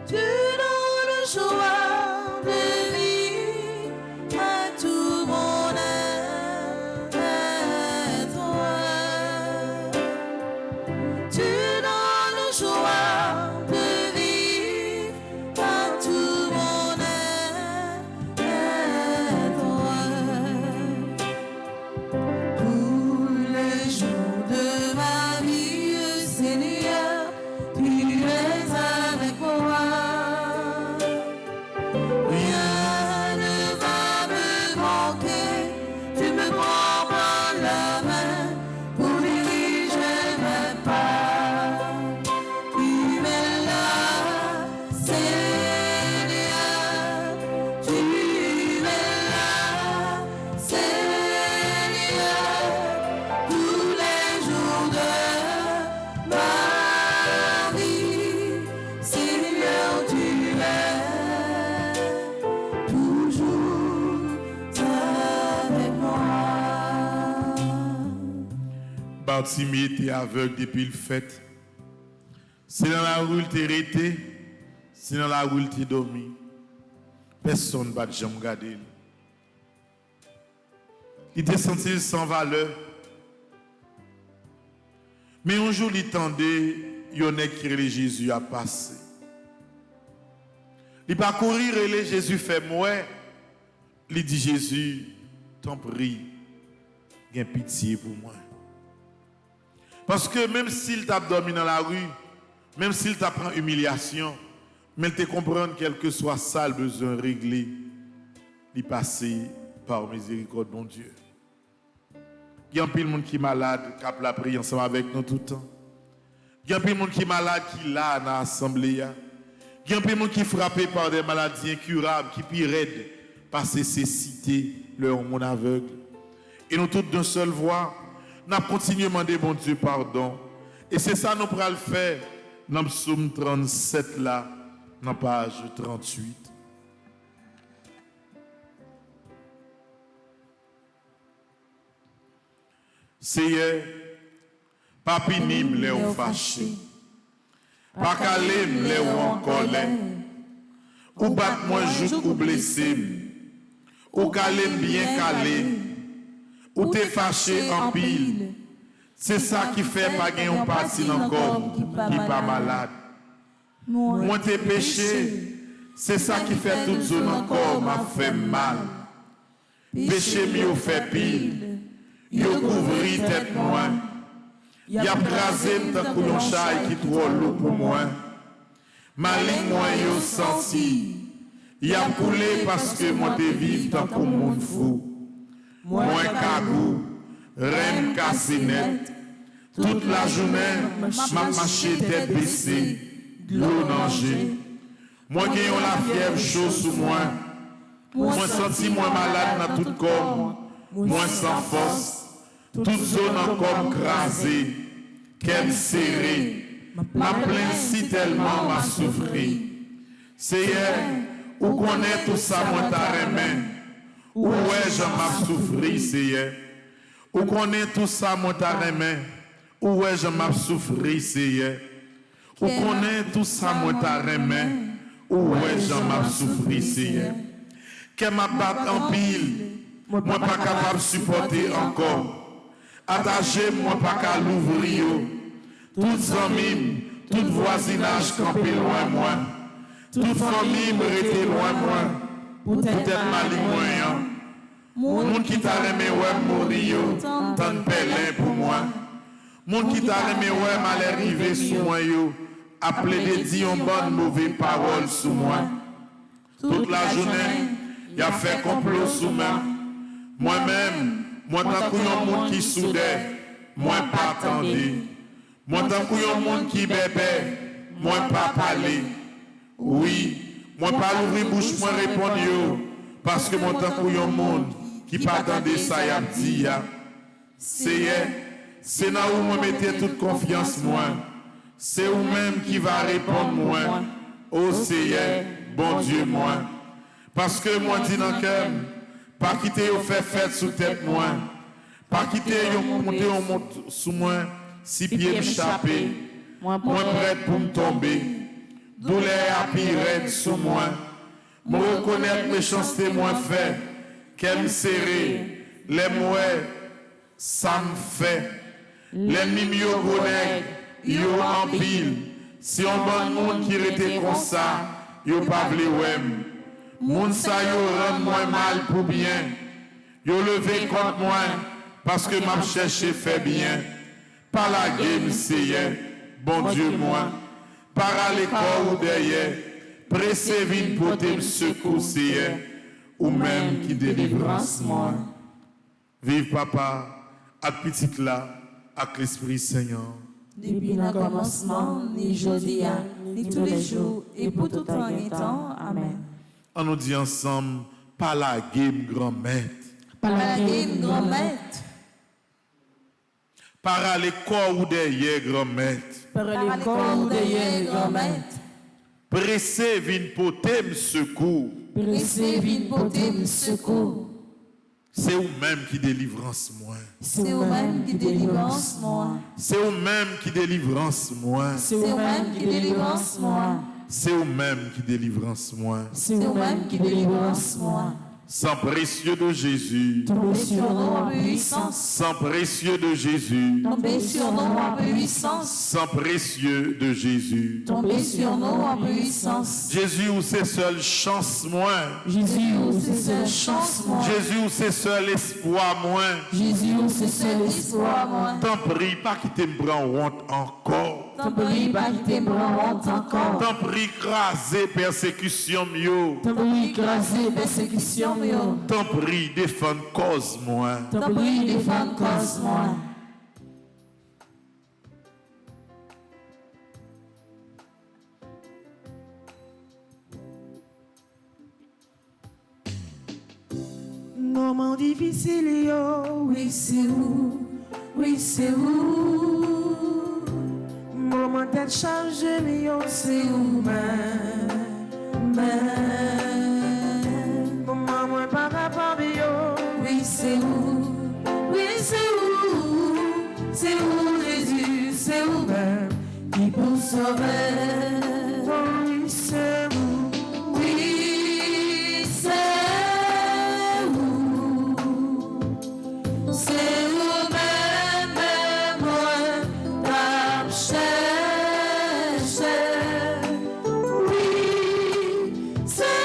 Speaker 1: Tu donnes le choix de vie à tout mon être. Tu donnes le choix de vie à tout mon être. Tous les jours de ma vie, Seigneur, tu es avec moi. Rien ne va me manquer, tu me prends par la main pour diriger mes pas. Tu es là, Seigneur, tu es là, Seigneur, tous les jours de ma vie, Seigneur, tu es toujours avec moi.
Speaker 3: Bartimée était aveugle depuis le fait. C'est dans la rue il était resté, c'est dans la rue il était dormi. Personne ne va jamais garder. Il était senti sans valeur. Mais un jour, il tendait, il y en a qui relait Jésus à passer. Il parcourir et Jésus fait moi. Il dit Jésus, t'en prie, gain pitié pour moi. Parce que même s'il t'a dormi dans la rue, même s'il t'apprend humiliation, mais il te comprend quel que soit ça, le besoin réglé, il passe par miséricorde, mon Dieu. Il y a un peu de monde qui est malade, qui a la prière ensemble avec nous tout le temps. Il y a un peu de monde qui est malade, qui est là dans l'assemblée. Il y a un peu de monde qui est frappé par des maladies incurables, qui sont raides par ces cécités, leur monde aveugle. Et nous tous d'une seule voix, nous continuons à demander, bon Dieu, pardon. Et c'est ça que nous pourrons le faire dans le psaume 37, là, dans la page 38. Seigneur, pas pénible les ou fâché, pas calme les ou en colère, ou bat moi joute ou blessé, ou calé bien calé, ou t'es fâché en pile. C'est ça qui fait pas gagner un parti dans le corps qui pas malade. Moi t'es péché, c'est ça qui fait toute zone encore m'a fait mal. Péché mieux fait pile, yo couvri tête moi. Y a crasé tant que l'on chaille qui trop lourd pour moi. Ma ligne moi yo senti. Y a coulé parce que moi te vive tant que monde fou. Moi cagou, rem cassé net. Toute la journée, m'a marché tête baissée, l'eau danger. Moi qui ont la fièvre chaude sous moi. Moi senti moi malade dans tout corps. Moi sans force. Toute zone encore crasée, qu'elle serrée, ma plainte si tellement m'a souffri. Seigneur, où connaît tout ça, moi ta remet, où est-je m'a souffri, Seigneur. Où connaît tout ça, moi ta remet, où est-je m'a souffri, Seigneur. Où connaît tout ça, moi ta remet, où est-je m'a souffri, Seigneur. Qu'elle m'a battu en pile, moi pas capable de supporter encore. Attaché, moi pas qu'à l'ouvrir. Toutes amis, tout voisinage campé loin moi. Toute famille me rete loin moi. Peut-être mal moyen. Moun qui t'a aimé ouais mourir, tant pélin pour moi. Moun qui t'a aimé ouais mal arrivé sous moi yo. Appelé des dire une bonne mauvaise parole sous moi. Toute la journée, y a fait complot sous moi. Moi-même, moi tant que yon monde qui soudait, moi pas attendé. Moi tant que yon monde qui bébé, moi pas parler. Oui, moi pas ouvrir bouche, moi répondre yo. Parce que moi tant que yon monde qui pas attendé ça y a dit ya. C'est là où moi mettez toute confiance moi. C'est vous même qui va répondre moi. Oh Seigneur, bon Dieu moi. Parce que moi dis dans le cœur, pas quitter ou faire fête sous tête moi. Pas quitter ou monter ou monte sous moi. Si pieds m'échapper. Moi prête pour me tomber. Douleur à pire sous moi. Me reconnaître méchanceté moi fait. Qu'elle me serré. Les mouets, ça me fait. Les mimio connaît, yo en pile. Si on bon monde qui était comme ça, yo pas vle ouem. Moun sa yo rend moi mal pour bien. Yo levé contre moi parce que m'a cherché fait bien. Par la game Seigneur, bon Dieu moi. Par à l'école ou derrière, pressé vite pour te secours Seigneur, ou même qui délivrance moi. Vive papa, à petite là, avec l'Esprit Seigneur.
Speaker 2: Depuis le commencement, ni aujourd'hui, ni tous les jours, et pour tout temps et temps. Amen.
Speaker 3: On nous dit ensemble, par la game grand-mère.
Speaker 2: Par la game grand-mère.
Speaker 3: Par les corps ou derrière grand-mère.
Speaker 2: Par les corps ou derrière grand-mère.
Speaker 3: Pressé vin potem secours.
Speaker 2: Pressé vin potem secours.
Speaker 3: C'est vous-même qui délivrance moi.
Speaker 2: C'est vous-même qui délivrance moi.
Speaker 3: C'est vous-même qui délivrance moi.
Speaker 2: C'est vous-même qui délivrance moi.
Speaker 3: C'est vous-même qui délivrance moi.
Speaker 2: C'est vous-même qui délivrance moi.
Speaker 3: Sang précieux de Jésus.
Speaker 2: Tombez sur nous en puissance.
Speaker 3: Sang précieux de Jésus.
Speaker 2: Tombez sur nous en puissance.
Speaker 3: Sang précieux de Jésus.
Speaker 2: Tombez sur nous en puissance.
Speaker 3: Jésus ou c'est seule chance moi.
Speaker 2: Jésus ou c'est seule chance moi.
Speaker 3: Jésus ou c'est seul espoir moi.
Speaker 2: Jésus ou c'est seul espoir moi.
Speaker 3: T'en prie pas qu'il te me prend honte encore.
Speaker 2: T'en prie pas qu'il te prend honte encore.
Speaker 3: T'en prie craser persécution mieux.
Speaker 2: T'en prie craser persécution mieux.
Speaker 3: T'en prie défendre cause moi.
Speaker 2: T'en prie défendre cause moi.
Speaker 1: Moment difficile, yo.
Speaker 2: Oui, c'est vous. Oui, c'est vous.
Speaker 1: Moment tête chargée, yo.
Speaker 2: C'est vous-même.
Speaker 1: Moment moins par rapport, yo.
Speaker 2: Oui, c'est vous. Oui, c'est vous. sauver. Oui, c'est vous. Oui, c'est vous. C'est vous-même, moi, t'as cherché. Oui, c'est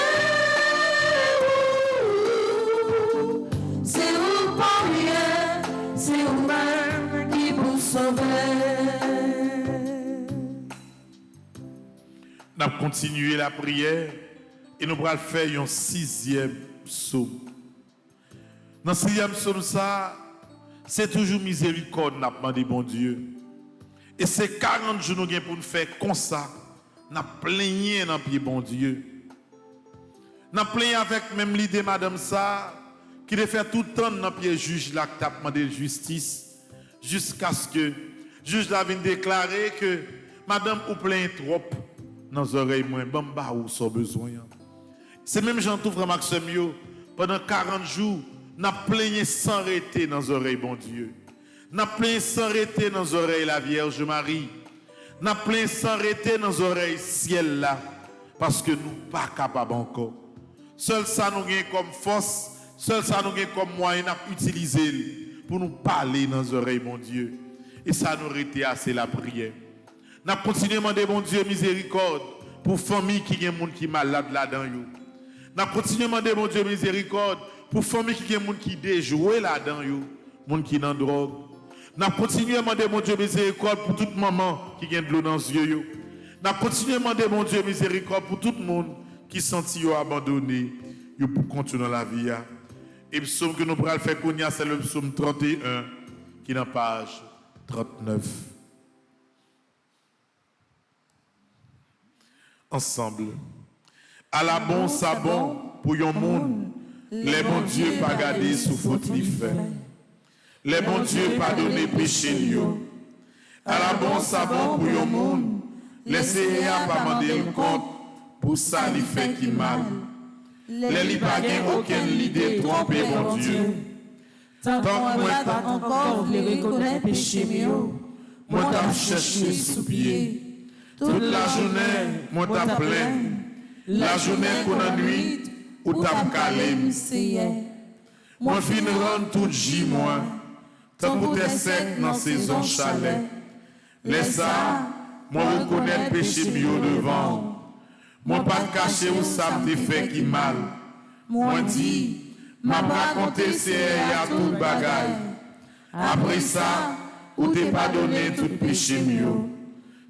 Speaker 2: vous. C'est vous pour rien. C'est vous-même qui vous sauvez.
Speaker 3: Nous allons continuer la prière et nous allons faire un 6e psaume. Dans ce 6e psaume, c'est toujours miséricorde, nous avons demandé, bon Dieu. Et c'est 40 jours nous avons pour nous faire comme ça. Nous avons plaigné dans le pied, bon Dieu. Nous avons plaigné avec même l'idée, madame, ça, qui devait faire tout le temps dans le pied juge là, qui a demandé justice, jusqu'à ce que le juge là vienne déclarer que madame, vous plaignez trop. Dans les oreilles, moi, bamba ou sans besoin. C'est même Jean tout frère Maxime, pendant 40 jours, n'a plaigné sans arrêter dans les oreilles, bon Dieu. N'a plaigné sans arrêter dans les oreilles la Vierge Marie. N'a plaigné sans arrêter dans les oreilles ciel là, parce que nous pas capables encore. Seul ça nous gagne comme force, seul ça nous gagne comme moyen à utiliser pour nous parler dans les oreilles, mon Dieu. Et ça nous aurait été assez la prière. Nous continuons à demander, mon Dieu, miséricorde pour les familles qui ont des gens qui sont malades là-dedans. Nous continuons à demander, mon Dieu, miséricorde pour les familles qui ont des gens qui sont déjoués là-dedans, les gens qui sont dans la drogue. Nous continuons à demander, mon Dieu, miséricorde pour toute maman qui a de l'eau dans les yeux. Nous continuons à demander, mon Dieu, miséricorde pour tout le monde qui sentit abandonné pour continuer la vie. Et le psaume que nous pourrons faire, c'est le psaume 31 qui est dans la page 39. Ensemble. À la bon sabon pour yon monde, les bons dieux pas garder sous faute li fait. Les bons dieux pas donner péché li. À la bon sabon pour yon monde, les Seigneur pas demander le compte pour ça li fait qui mal. Les li pas gen aucune idée tromper bon Dieu.
Speaker 2: Tant qu'on n'a pas encore les reconnaître péché mieux,
Speaker 3: moi t'as cherché sous pied. Toute la journée, moi t'as plein. La journée qu'on a nuit, ou t'as calé. Moi fin rendre tout J moi. Tant que t'es sec dans saison chalet. Laisse ça, moi reconnaître péché mieux devant. Moi pas cacher où ça me fait qui mal. Moi dit, m'a raconté c'est à tout bagaille. Après ça, ou t'es pas donné tout péché mieux.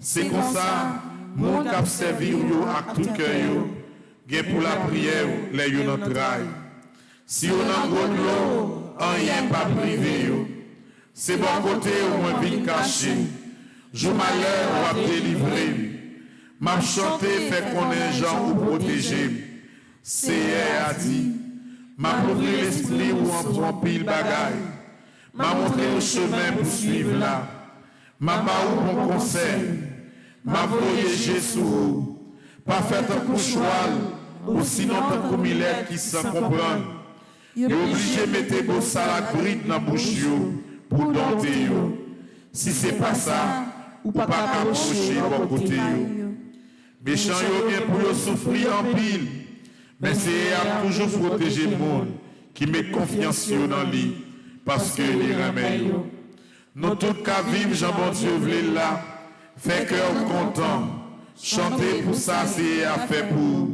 Speaker 3: C'est comme ça, mon cap servir yo ak tout cœur yo, pour la prière les yo dans trail. Si on en gros l'eau, rien pas privé yo. C'est bon côté ou moins bien caché. Jou malheur ou à délivrer. M'a chanté fait qu'on est gens ou protéger. C'est a dit, m'a ouvert l'esprit ou en prend pile bagaille. M'a montré le chemin pour suivre là. M'a pas ou bon conseil. M'a voyagé sous, pas fait un couchoir, ou sinon un coumillet qui s'en comprend. Il est obligé de mettre beau salade bride dans la bouche pour dompter. Si c'est pas ça, ou pas approcher de côté. Méchant yo bien pour souffrir en pile, mais c'est à toujours protéger le monde qui met confiance dans lui, parce que les remèdes. Nous tous qu'à vivre, Jean bon Dieu v'lait là. Fait cœur content, chanter pour ça, c'est à faire pour.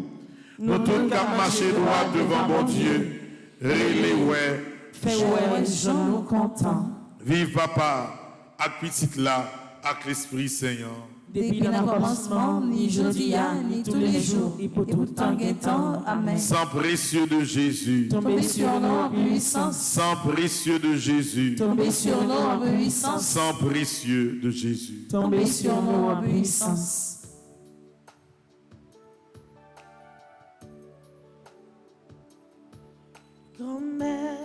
Speaker 3: Nous tous qu'à marcher droit devant bon Dieu, relais ouais,
Speaker 2: fait ouais, gens content.
Speaker 3: Vive papa, avec petite là, avec l'Esprit Seigneur.
Speaker 2: Depuis le commencement, ni jeudi, ni tous les jours, ni pour tout le temps guettant. Amen.
Speaker 3: Sang précieux de Jésus.
Speaker 2: Tombez sur nous en puissance.
Speaker 3: Sang précieux de Jésus.
Speaker 2: Tombez sur nous en puissance.
Speaker 3: Sang précieux de Jésus.
Speaker 2: Tombez sur nous en puissance.
Speaker 1: Grand-mère,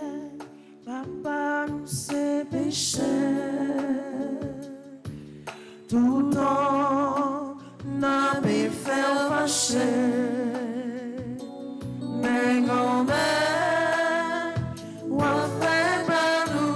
Speaker 1: papa nous s'est péché. Tout le temps, n'a pas fait fâcher. Mais grand-mère, ou a fait par nous.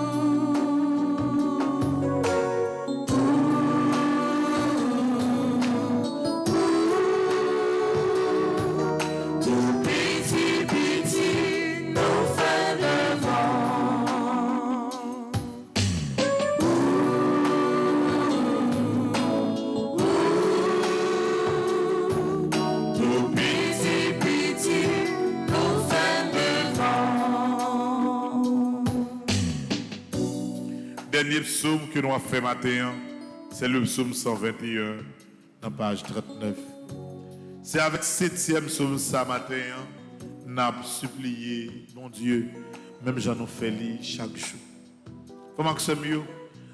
Speaker 3: dernier psaume que nous avons fait matin, c'est le psaume 121, dans page 39. C'est avec 7e psaume ça matin, nous avons supplié, mon Dieu, même j'en ai fait lire chaque jour. Comment que c'est mieux?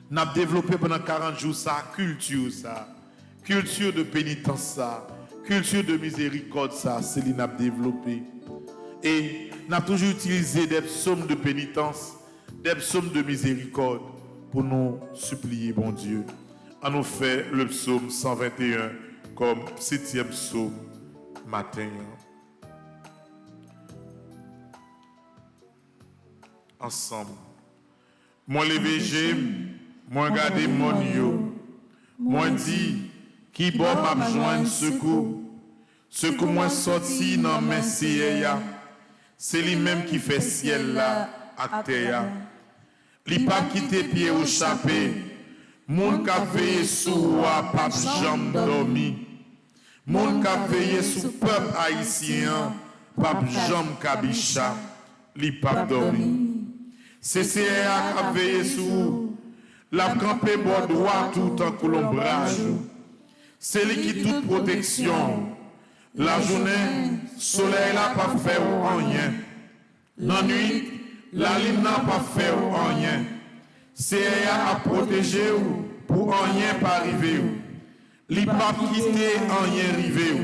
Speaker 3: Nous avons développé pendant 40 jours ça, culture de pénitence ça, culture de miséricorde ça, c'est ce que nous avons développé. Et nous avons toujours utilisé des psaumes de pénitence, des psaumes de miséricorde pour nous supplier, bon Dieu. On nous fait le psaume 121 comme 7e psaume matin. Ensemble. Moi levé j'aime, moi garder mon yo, moi dit qui bon m'a joindre secours. Secours moi sorti dans mes siya. C'est lui-même qui fait ciel là à terre. Li pas quitter pied au chapé. Moun ka veillé sous roi pape jambe dormi. Moun ka veillé sous peuple haïtien pape jambe kabicha. Li pape dormi. C'est CCA qui a veillé sous la campé bord droit tout en colombrage. C'est lui qui toute protection. La journée, soleil n'a pas fait rien. La nuit, la lune n'a pas fait rien. CCA a protégé pour rien pas arriver. Il n'a pas quitté rien arriver.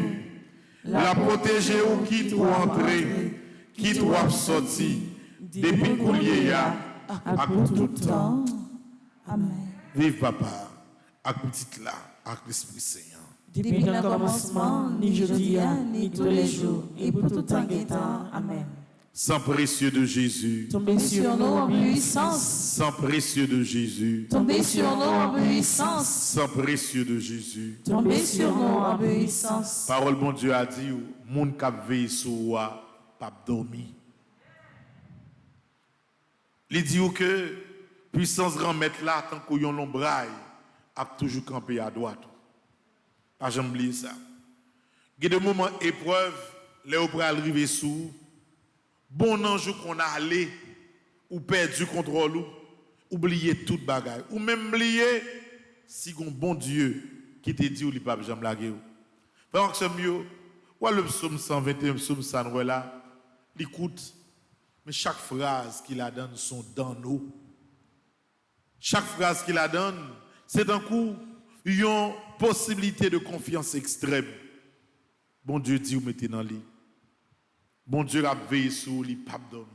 Speaker 3: La protéger ou quitte ou entrer, quitte ou sortir. Depuis coulier à tout temps.
Speaker 2: Amen.
Speaker 3: Vive papa, avec petite là, avec l'Esprit Seigneur.
Speaker 2: Depuis le commencement, ni jeudi, ni tous les jours, et pour tout temps et temps. Amen.
Speaker 3: Sang précieux de Jésus,
Speaker 2: Tombez sur nous en puissance.
Speaker 3: sang précieux de Jésus,
Speaker 2: Tombez sur nous en puissance.
Speaker 3: sang précieux de Jésus.
Speaker 2: Tombez sur nous en puissance.
Speaker 3: Parole bon Dieu a dit, moun k'ap veille sur roi, pas dormi. Il dit que puissance grand maître là, tant qu'on yon l'ombraille, a toujours campé à droite. Pas jamais oublier ça. Il y a des moments épreuves, les opéras arrivent sous, bon ange qu'on a allé, ou perdu contrôle, ou oublier toute bagaille, ou même oublier si un bon Dieu qui te dit ou li pas jamais laguer. Pendant que c'est mieux, ou le psaume 121, psaume 100 là, l'écoute. Mais chaque phrase qu'il a donne sont dans nous. Chaque phrase qu'il a donne, c'est un coup, une possibilité de confiance extrême. Bon Dieu dit, vous mettez dans le lit. Bon Dieu a veillé sur les papes dormi.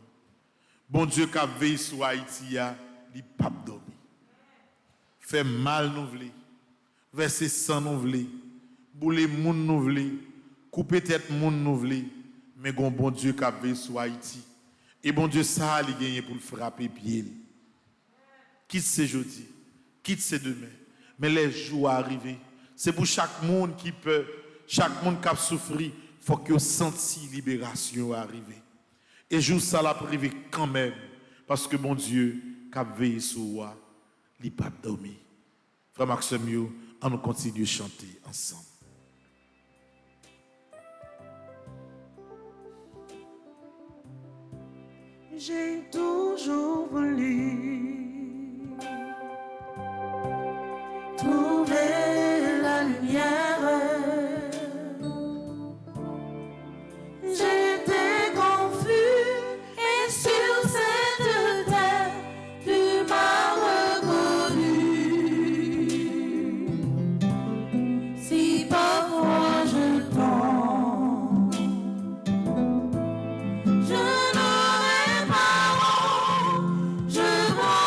Speaker 3: Bon Dieu a veillé sur Haïti, les papes dormi. Fait mal nous voulons. Verser sang nous voulons. Bouler moun nous voulons. Couper tête moun nous voulons. Mais bon Dieu a veillé sur Haïti. Et bon Dieu, ça, il a gagné pour le frapper pied. Quitte ce jeudi, quitte ce demain. Mais les jours arrivés, c'est pour chaque monde qui peut, chaque monde qui a souffert, il faut qu'il sente libération arriver. Et jour ça l'a privé quand même, parce que mon Dieu, qui a veillé sur moi, il n'a pas dormi. Frère Maxime, on nous continue de chanter ensemble.
Speaker 1: J'ai toujours voulu trouver la lumière. J'étais confus et sur cette terre, tu m'as reconnu. Si parfois je tombe, je n'aurai pas honte, je vois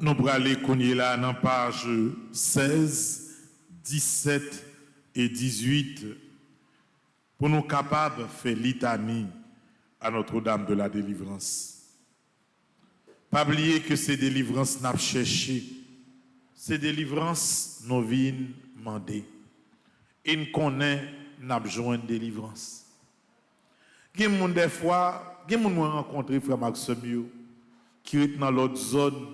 Speaker 3: nous pourrons aller cogner là dans page 16, 17 et 18 pour nous capables de faire litanie à Notre-Dame de la délivrance. Pas oublier que ces délivrances n'a pas cherché, ces délivrances nous viennent demander. Et nous connaissons n'a besoin de délivrance. Il y a des fois, il y a des gens qui ont rencontré frère Maxime qui est dans l'autre zone,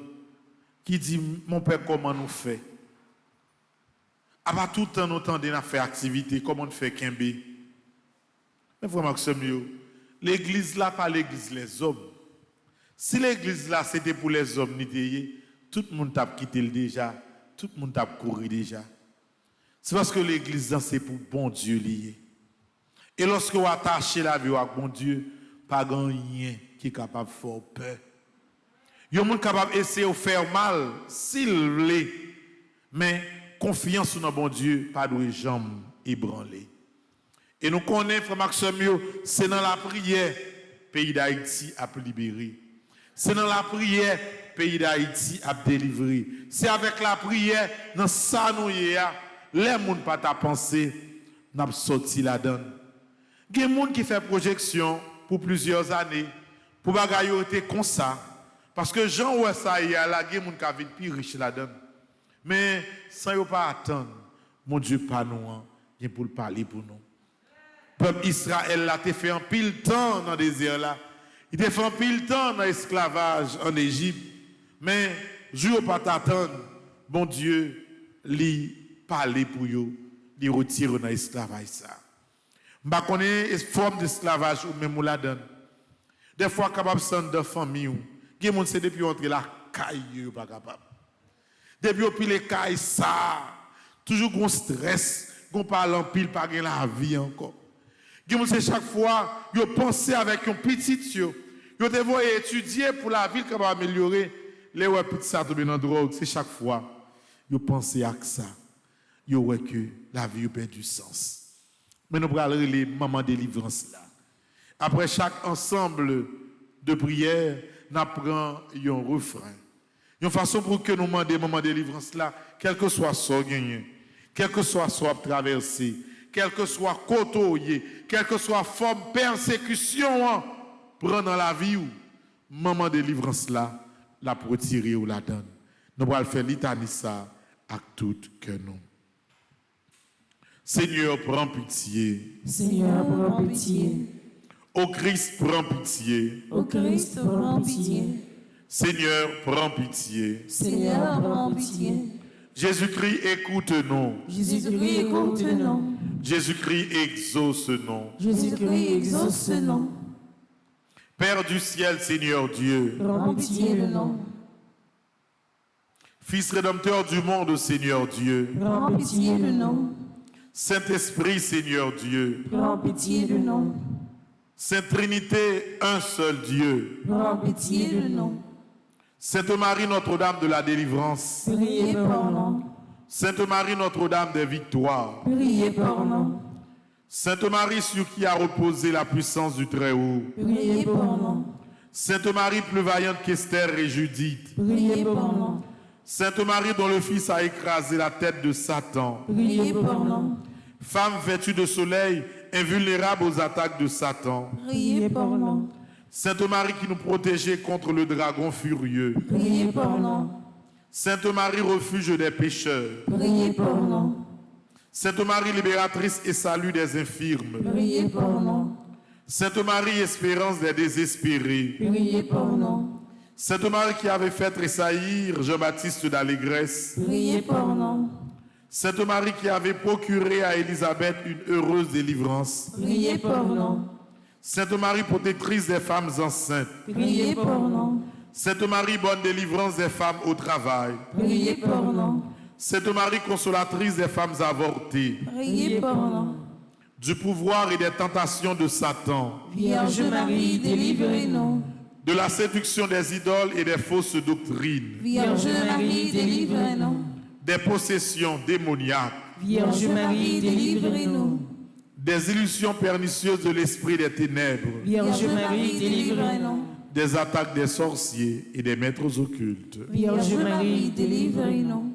Speaker 3: qui dit mon père comment nous fait. Après tout le temps nous tendons à faire activité, comment nous fait Kembe. Mais frère Maxime, l'église là pas l'église les hommes. Si l'église là c'était pour les hommes, tout le monde t'a quitté déjà, tout le monde t'a couru déjà. C'est parce que l'église là c'est pour bon Dieu lié. Et lorsque vous attachez la vie à bon Dieu, pas rien qui est capable de faire peur. Il y a des gens capable d'essayer de faire mal s'il veut, mais confiance dans bon Dieu, pas de jambes ébranlées. Et nous connaissons, frère Maxime, c'est dans la prière pays d'Haïti a libéré. C'est dans la prière pays d'Haïti a délivré. C'est avec la prière dans ça nous y a les gens pas ta pensée n'a sorti la donne. Il y a des gens qui fait projection pour plusieurs années pour bagailler comme ça parce que Jean ouais ça y a là il y a des gens qui vivent plus riche la donne. Mais sans yo pas attendre mon Dieu pas nous il pour parler pour nous. Peuple Israël là te fait un pile temps dans le désert là. Il te fait un pile temps dans l'esclavage en Égypte. Mais jour pas t'attendre bon Dieu lui parler pour yo, lui retirer dans l'esclavage ça. M'pa connaît une forme d'esclavage ou même la donne. Des fois capable de de famille ou qui monde c'est depuis entrer la caille pas capable. Depuis au pile les cailles ça, toujours gon stress, gon parle en pile pas gain la vie encore. Qui monde c'est chaque fois yo penser avec un petit yo devons étudier pour la ville capable améliorer les ouais petit ça tomber dans drogue, c'est chaque fois yo penser à ça. Yo ouais que la vie perd du sens. Mais nous allons les mamans délivrance là. Après chaque ensemble de prières, nous prenons un refrain. Une façon pour que nous demandions maman délivrance là, quel que soit son gagné, quel que soit son traversé, quel que soit côtoyé, quelle que soit forme persécution, prendre dans la vie ou maman délivrance là, la pour retirer ou la donne. Nous allons faire litanie ça à tout que nous. Seigneur, prends pitié.
Speaker 2: Seigneur, prends pitié.
Speaker 3: Ô Christ, prends pitié.
Speaker 2: Ô Christ, prends pitié.
Speaker 3: Seigneur, prends pitié.
Speaker 2: Seigneur, prends pitié.
Speaker 3: Jésus-Christ, écoute-nous.
Speaker 2: Jésus-Christ, écoute-nous.
Speaker 3: Jésus-Christ, exauce-nous.
Speaker 2: Jésus-Christ, exauce-nous.
Speaker 3: Père du ciel, Seigneur Dieu.
Speaker 2: Prends pitié de nous.
Speaker 3: Fils rédempteur du monde, Seigneur Dieu.
Speaker 2: Prends pitié de nous.
Speaker 3: Saint-Esprit, Seigneur Dieu.
Speaker 2: Prends pitié de nous.
Speaker 3: Sainte Trinité, un seul Dieu.
Speaker 2: Prends pitié de nous.
Speaker 3: Sainte Marie, Notre-Dame de la délivrance.
Speaker 2: Priez pour nous.
Speaker 3: Sainte Marie, Notre-Dame des victoires.
Speaker 2: Priez pour nous.
Speaker 3: Sainte Marie, sur qui a reposé la puissance du Très-Haut.
Speaker 2: Priez pour nous.
Speaker 3: Sainte Marie, plus vaillante qu'Esther et Judith.
Speaker 2: Priez pour nous.
Speaker 3: Sainte Marie, dont le Fils a écrasé la tête de Satan.
Speaker 2: Priez pour nous.
Speaker 3: Femme vêtue de soleil, invulnérable aux attaques de Satan.
Speaker 2: Priez pour nous.
Speaker 3: Sainte Marie qui nous protégeait contre le dragon furieux.
Speaker 2: Priez pour nous.
Speaker 3: Sainte Marie, refuge des pécheurs.
Speaker 2: Priez pour nous.
Speaker 3: Sainte Marie, libératrice et salut des infirmes.
Speaker 2: Priez pour nous.
Speaker 3: Sainte Marie, espérance des désespérés.
Speaker 2: Priez pour nous.
Speaker 3: Sainte Marie qui avait fait tressaillir Jean-Baptiste d'Allégresse.
Speaker 2: Priez pour nous.
Speaker 3: Sainte Marie qui avait procuré à Élisabeth une heureuse délivrance.
Speaker 2: Priez pour nous.
Speaker 3: Sainte Marie, protectrice des femmes enceintes.
Speaker 2: Priez pour nous.
Speaker 3: Sainte Marie, bonne délivrance des femmes au travail.
Speaker 2: Priez pour nous.
Speaker 3: Sainte Marie, consolatrice des femmes avortées.
Speaker 2: Priez pour nous.
Speaker 3: Du pouvoir et des tentations de Satan.
Speaker 2: Vierge Marie, délivrez-nous.
Speaker 3: De la séduction des idoles et des fausses doctrines.
Speaker 2: Vierge Marie, délivrez-nous.
Speaker 3: Des possessions démoniaques.
Speaker 2: Vierge Marie, délivrez-nous.
Speaker 3: Des illusions pernicieuses de l'esprit des ténèbres.
Speaker 2: Vierge Marie, délivrez-nous.
Speaker 3: des attaques des sorciers et des maîtres occultes.
Speaker 2: Vierge Marie, délivre-nous.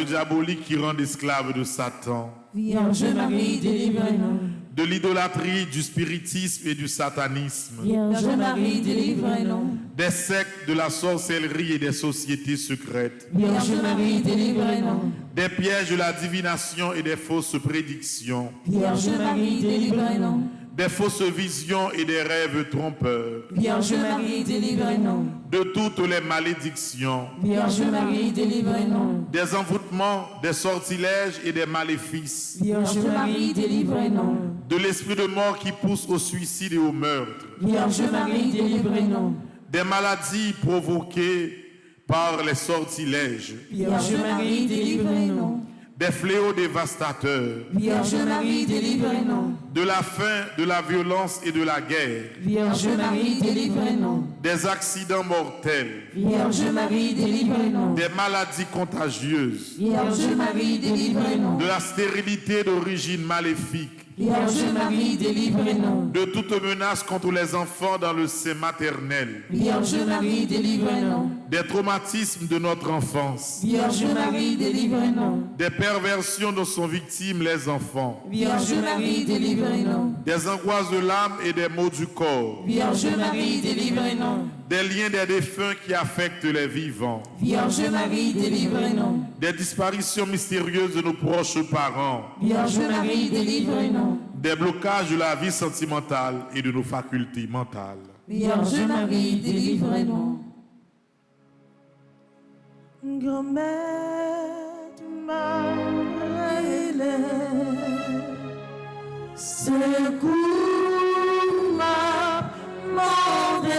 Speaker 3: Diabolique qui rend esclave de Satan,
Speaker 2: Vierge Marie, délivre-nous.
Speaker 3: de l'idolâtrie, du spiritisme et du satanisme,
Speaker 2: Vierge Marie, délivre-nous.
Speaker 3: des sectes, de la sorcellerie et des sociétés secrètes,
Speaker 2: Vierge Marie, délivre-nous.
Speaker 3: des pièges de la divination et des fausses prédictions,
Speaker 2: Vierge Marie, délivre-nous.
Speaker 3: des fausses visions et des rêves trompeurs,
Speaker 2: Vierge Marie, délivre-nous.
Speaker 3: de toutes les malédictions,
Speaker 2: Vierge Marie, délivre-nous.
Speaker 3: des envoûtements, des sortilèges et des maléfices,
Speaker 2: Vierge Marie, délivre-nous.
Speaker 3: de l'esprit de mort qui pousse au suicide et au meurtre,
Speaker 2: Vierge Marie, délivre-nous.
Speaker 3: des maladies provoquées par les sortilèges,
Speaker 2: Vierge Marie, délivre-nous.
Speaker 3: des fléaux dévastateurs,
Speaker 2: Vierge Marie, délivre-nous.
Speaker 3: de la faim, de la violence et de la guerre,
Speaker 2: Vierge Marie, délivre-nous.
Speaker 3: des accidents mortels,
Speaker 2: Vierge Marie, délivre-nous.
Speaker 3: des maladies contagieuses,
Speaker 2: Vierge Marie, délivre-nous.
Speaker 3: de la stérilité d'origine maléfique,
Speaker 2: Vierge Marie, délivre-nous.
Speaker 3: de toute menace contre les enfants dans le sein maternel,
Speaker 2: Vierge Marie, délivre-nous.
Speaker 3: des traumatismes de notre enfance,
Speaker 2: Vierge Marie, délivre-nous.
Speaker 3: des perversions dont sont victimes les enfants,
Speaker 2: Vierge Marie, délivre-nous.
Speaker 3: des angoisses de l'âme et des maux du corps,
Speaker 2: Vierge Marie, délivre-nous.
Speaker 3: des liens des défunts qui affectent les vivants,
Speaker 2: Vierge Marie, délivre-nous.
Speaker 3: des disparitions mystérieuses de nos proches parents,
Speaker 2: Vierge Marie, délivre-nous.
Speaker 3: des blocages de la vie sentimentale et de nos facultés mentales.
Speaker 2: Vierge Marie, délivre-nous. Secours m'a demandé.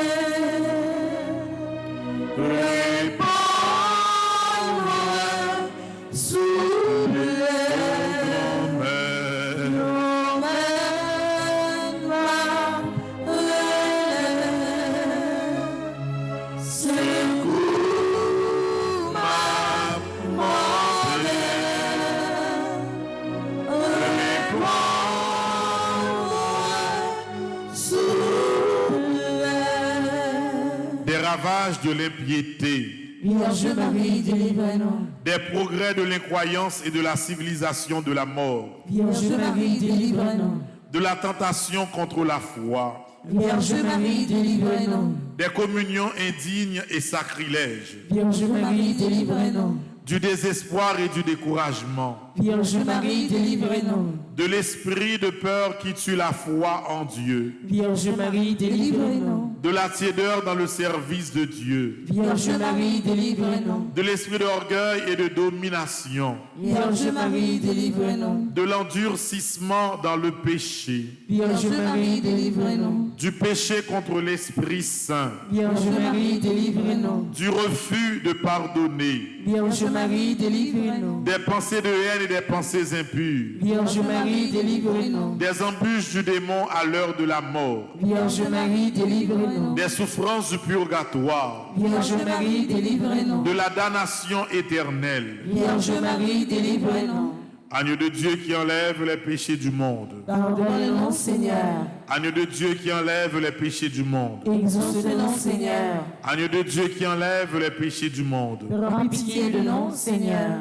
Speaker 3: De l'impiété,
Speaker 2: Vierge Marie, délivre-nous.
Speaker 3: des progrès de l'incroyance et de la civilisation de la mort,
Speaker 2: Vierge Marie, délivre-nous.
Speaker 3: de la tentation contre la foi,
Speaker 2: Vierge Marie, délivre-nous.
Speaker 3: des communions indignes et sacrilèges,
Speaker 2: Vierge Marie, délivre-nous.
Speaker 3: du désespoir et du découragement,
Speaker 2: Vierge Marie, délivre-nous.
Speaker 3: de l'esprit de peur qui tue la foi en Dieu,
Speaker 2: Vierge Marie, délivre-nous.
Speaker 3: de la tiédeur dans le service de Dieu,
Speaker 2: Vierge Marie, délivre-nous.
Speaker 3: de l'esprit d'orgueil et de domination,
Speaker 2: Vierge Marie, délivre-nous.
Speaker 3: de l'endurcissement dans le péché,
Speaker 2: Vierge Marie, délivre-nous.
Speaker 3: du péché contre l'Esprit Saint,
Speaker 2: Vierge Marie, délivre-nous.
Speaker 3: du refus de pardonner,
Speaker 2: Vierge Marie, délivre-nous.
Speaker 3: des pensées de haine et des pensées impures,
Speaker 2: Vierge Marie, délivre-nous.
Speaker 3: des embûches du démon à l'heure de la mort,
Speaker 2: Vierge Marie, délivre-nous.
Speaker 3: des souffrances du purgatoire,
Speaker 2: Vierge Marie, délivre-nous.
Speaker 3: de la damnation éternelle.
Speaker 2: Vierge Marie, délivre-nous.
Speaker 3: Agneau de Dieu qui enlève les péchés du monde.
Speaker 2: Pardonne-nous, Seigneur.
Speaker 3: Agneau de Dieu qui enlève les péchés du monde.
Speaker 2: Exauce-nous, Seigneur.
Speaker 3: Agneau de Dieu qui enlève les péchés du monde.
Speaker 2: Prends pitié de nous, Seigneur.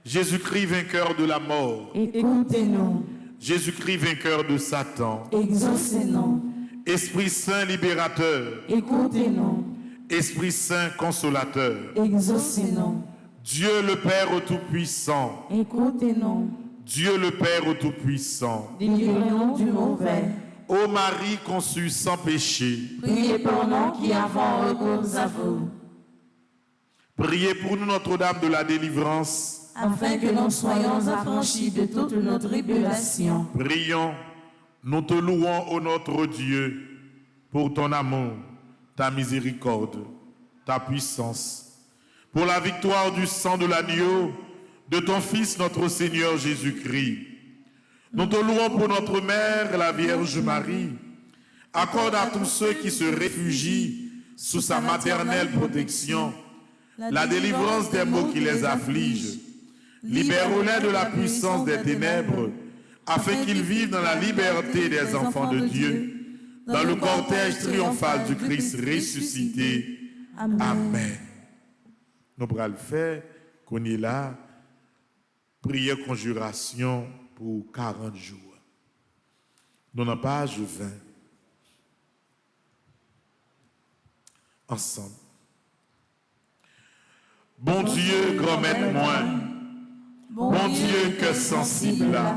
Speaker 3: Jésus-Christ vainqueur de la mort.
Speaker 2: Écoutez-nous.
Speaker 3: Jésus-Christ vainqueur de Satan.
Speaker 2: Exaucez-nous.
Speaker 3: Esprit Saint libérateur.
Speaker 2: Écoutez-nous.
Speaker 3: Esprit Saint consolateur.
Speaker 2: Exaucez-nous.
Speaker 3: Dieu le Père Tout-Puissant.
Speaker 2: Écoutez-nous.
Speaker 3: Dieu le Père Tout-Puissant.
Speaker 2: Délivrez-nous du mauvais.
Speaker 3: Ô Marie conçue sans péché,
Speaker 2: Priez pour nous qui avons recours à vous.
Speaker 3: Priez pour nous, Notre-Dame de la délivrance.
Speaker 2: afin que nous soyons affranchis de toute notre tribulation.
Speaker 3: Prions, nous te louons, ô notre Dieu, pour ton amour, ta miséricorde, ta puissance, pour la victoire du sang de l'agneau, de ton Fils, notre Seigneur Jésus-Christ. Nous te louons pour notre Mère, la Vierge Marie. Accorde à tous ceux qui se réfugient sous sa maternelle protection la délivrance des maux qui les affligent. Libère-les de la puissance des ténèbres, afin qu'ils vivent dans la liberté des enfants de Dieu, dans le cortège triomphal du Christ ressuscité. Amen. Nous pourrons le faire, qu'on est là, prière conjuration pour 40 jours. Dans la page 20. Ensemble. Bon Dieu, grand maître moi, bon Dieu que sensible là,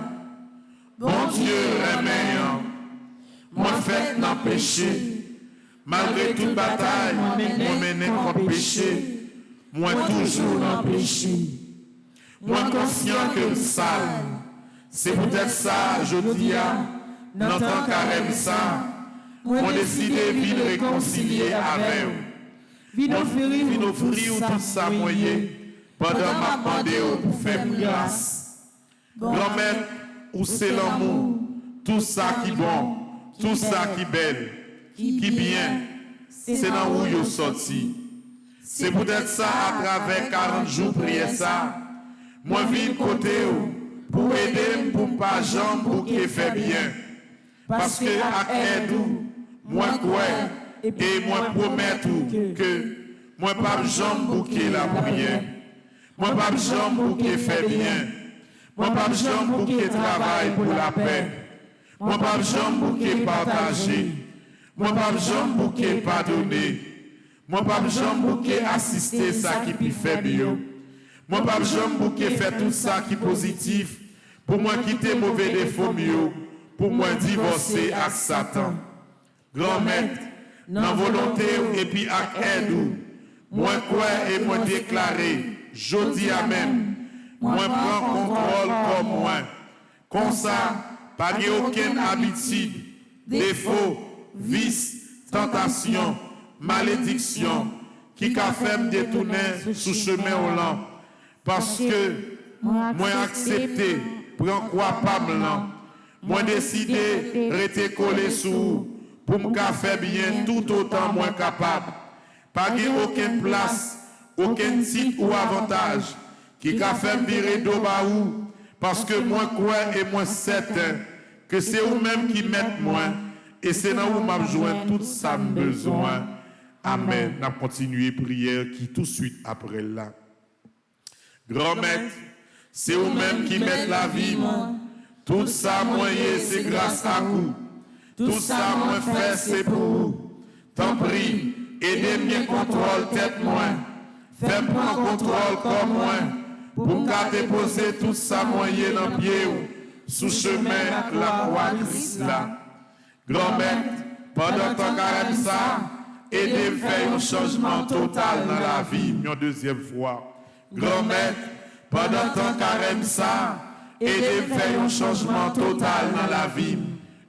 Speaker 3: bon Dieu reméant, moi fait dans péché, malgré toute bataille, moi mené contre péché, moi toujours dans péché, moi conscient que sale, c'est peut-être ça, je dis à, n'entend carême ça, moi décidé de réconcilier avec vous. Vin offrir tout ça moyen pendant ma demandé pour faire grâce. Grand-mère, où c'est l'amour, tout ça qui bon, tout ça qui belle, qui bien, c'est dans où vous sorti. C'est peut-être ça à travers 40 jours prier ça. Moi vine côté pour aider pour pas jambe pour qui fait bien. Parce que à aide moi quoi et moi promets que moi pas jambe bouquet la prière. Moi pas jambe bouquet fait bien. Moi pas jambe bouquet travail pour la paix. Moi pas jambe bouquet partager. Moi pas jambe bouquet pardonner. Moi pas jambe bouquet assister ça qui peut faire bien. Moi pas jambe bouquet faire tout ça qui positif pour moi quitter mauvais défaut mieux, pour moi divorcer avec Satan. Grand maître dans volonté et puis avec aide, moi quoi et moi déclarer, je dis à même, moi prends contrôle comme moi. Comme ça, pas aucune habitude, défaut, vice, tentation, malédiction, qui a fait me détourner sous chemin au lent. Parce que moi accepté, prends quoi pas blanc, moi décidé, rester collé sous pour me faire bien tout autant moins capable. Pas aucune place, aucun titre ou avantage qui a fait virer d'eau baou parce que moi quoi et moi certain que c'est vous-même qui mettez moi et c'est là où m'a besoin tout ça besoin. Amen. On a continué prière qui tout de suite après là. Grand maître, c'est vous-même qui mettez la vie. Tout ça moyen c'est grâce à vous. Tout ça, moi, fait, c'est pour vous. Tant pis, aidez-moi contrôle tête moi. Fais-moi prendre contrôle comme moi. Pour me déposer tout ça moyen dans pied sous chemin la croix Christ là. Grand-mère, pendant ton carême ça, aidez-moi faire un changement total dans la vie. Une deuxième fois. Grand-mère, pendant ton carême ça, aidez-moi faire un changement total dans la vie.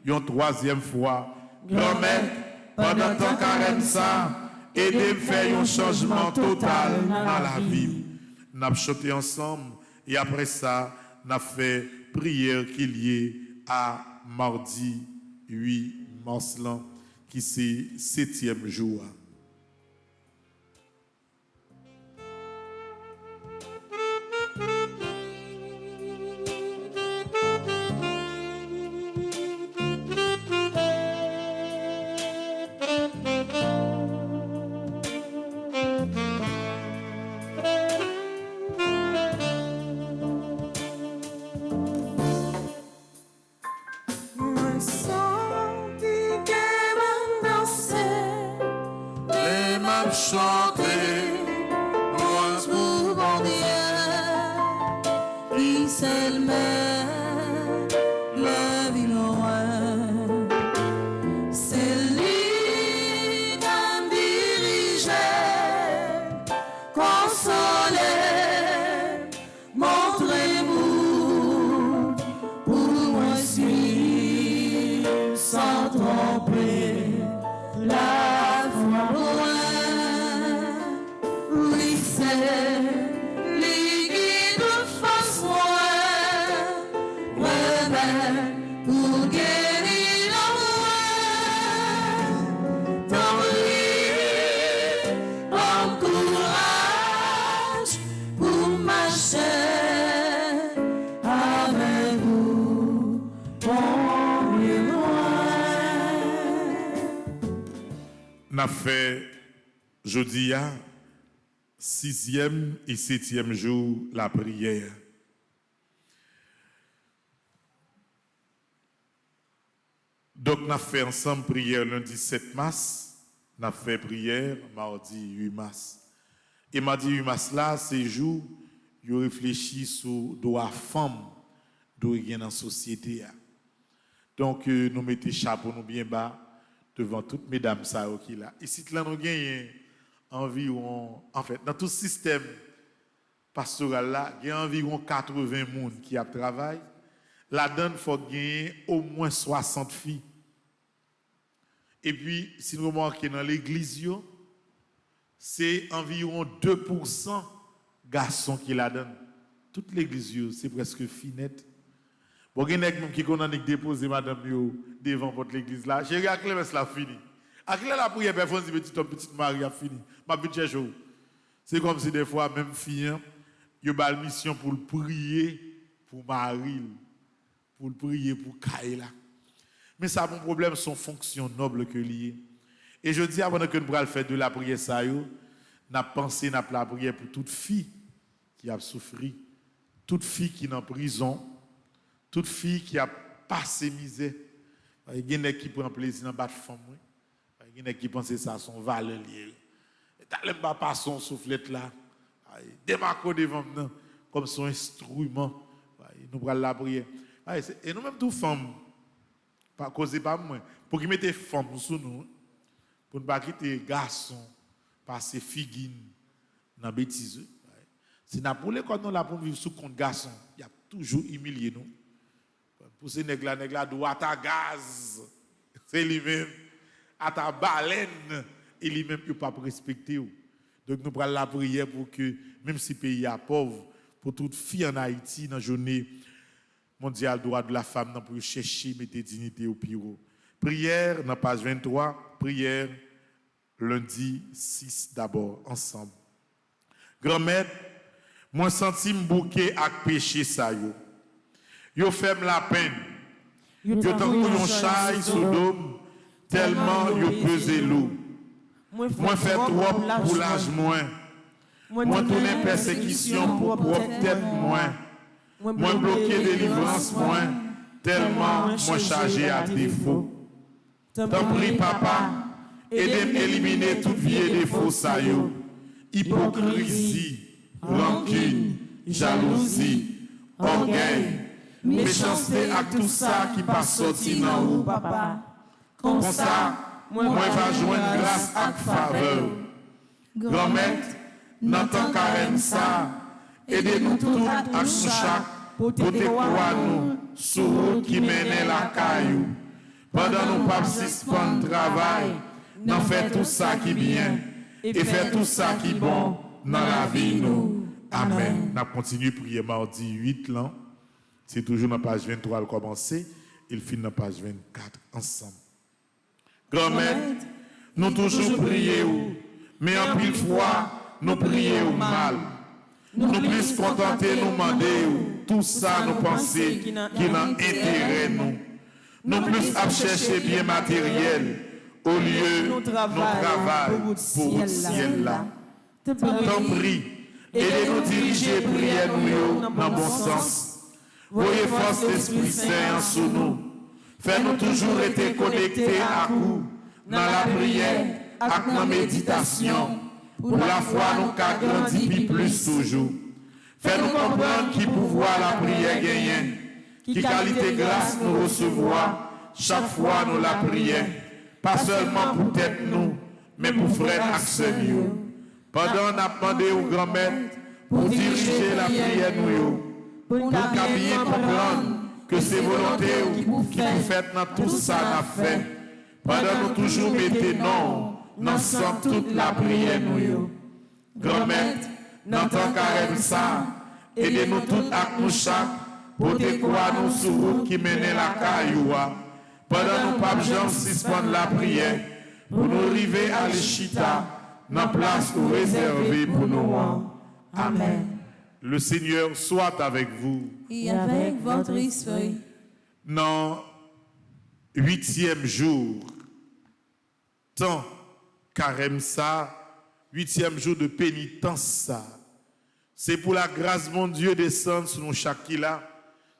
Speaker 3: Une troisième fois, grand-mère, pendant ton carême ça, aidez-moi faire un changement total dans la vie. Nous avons chanté ensemble et après ça, nous avons fait prière qui est liée à mardi 8 mars, qui c'est 7e jour.
Speaker 2: Console la foi loin, oui c'est l'équipe face moi, rebelle pour guérir la moi, tant courage pour marcher avec vous, bon et loin.
Speaker 3: N'a fait jeudi à 6e et 7e jour la prière. Donc, nous avons fait ensemble prière lundi 7 mars, nous avons fait prière mardi 8 mars. Et mardi 8 mars là, c'est jour où on réfléchit sur le droit femme dans la société. Donc, nous mettons chapeau nous bien bas devant toutes mesdames qui là. Ici, là, nous avons environ, en fait, dans tout le système pastoral là, il y a environ 80 personnes qui travaillent. Là-dedans, il faut gagner au moins 60 filles. Et puis, si nous remarquons dans l'église, c'est environ 2% garçons qui la donnent. Toute l'église, c'est presque finette. Bon, il y a qui ont déposé madame devant votre église là. J'ai regardé à cela fini. À cela la prière, personne dit petit homme, petite Marie a fini. Ma petite chose. C'est comme si des fois, même fille, il y a une mission pour prier pour Marie, pour prier pour Kaila. Mais ça, mon problème, son fonction noble que lié. Et je dis, avant que nous allons faire de la prière, ça, nous avons pensé à la prière pour toute fille qui a souffert, toute fille qui est en prison, toute fille qui a passé misère. Il y en a qui prennent plaisir dans battre femme. Il y en a qui pensent que ça son valeur lié. T'as pas pas son soufflette là. Démarquons devant nous comme son instrument. Nous prenons la prière. Et nous même toutes femmes, pas causer pas moi, pour qu'ils mettent femmes sous nous, pour ne pas quitter garçons, passer figuine dans bêtise. Si nous pour l'école nous là pour vivre sous compte garçon, il y a toujours humilié nous. Pour ces nègres-là doit à ta gaz, c'est lui-même, à ta baleine, et lui-même ne peut pas respecter. Donc nous prenons la prière pour que, même si le pays est pauvre, pour toute fille en Haïti, dans la journée mondiale droit de la femme, pour chercher mettre dignité au pire. Prière, dans page 23, prière lundi 6 d'abord, ensemble. Grand-mère, moi senti m'bouquer avec péché ça yo. Yo fait la peine. Yo tant yon chai Sodome tellement yo pesé lourd. Moi fait trop pour l'âge moins. Moi tourner persécution pour propre tête moins. Moi bloqué délivrance moins tellement moi chargé à défaut. T'en prie papa, aidez-moi éliminer tout vieux défaut ça yo. Hypocrisie, rancune, jalousie, orgueil, méchanceté à tout ça qui passe sorti dans vous, papa. Comme ça, moi va joindre grâce à faveur. Grand-mère, n'entend carême ça, aidez-nous tous à nous chaque, pour te croire nous, sur route qui mène la caillou. Pendant nous pas suspendre travail, n'en fait tout ça qui bien, et fait tout ça qui bon dans la vie nous. Amen. On continue à prier mardi 8 là. C'est toujours dans la page 23 à commencer. Il finit dans la page 24 ensemble. Grand-mère, nous toujours prions, mais en pile fois, nous prions mal. Nous plus contenter, nous demander tout ça, nous penser qui n'a intérêt nous. Nous plus à chercher bien matériel au lieu nous travail pour le ciel là. T'en prie, aidez-nous diriger prière nous dans le bon sens. Voyez force l'Esprit Saint en sous nous. Fais-nous toujours être connectés à vous dans la prière, à la méditation. Pour la foi, nous qu'a grandi plus toujours. Fais-nous comprendre qui pouvoir la prière gagne, qui qualité grâce nous recevoir chaque fois nous la prière. Pas seulement pour tête nous, mais pour frères et sœurs. Pendant qu'on a demandé aux grand-mères pour diriger la prière nous, pour qu'à bien comprendre que c'est volonté qui vous fait dans tout ça n'a fait. pendant nous toujours mettez non, dans sang toute la prière nous yo. Grand-mère, dans ton carême ça, aidez-nous toutes à nous chaque, pour te croire nous sur route qui mène la cailloua. Pendant nous pas jamais suspendre la prière, pour nous arriver à l'échita, dans place ou réservée pour nous. Amen. Le Seigneur soit avec vous.
Speaker 2: Et avec votre esprit.
Speaker 3: Dans 8e jour, temps carême ça, 8e jour de pénitence ça. C'est pour la grâce de mon Dieu descendre sur nous chaque qui là.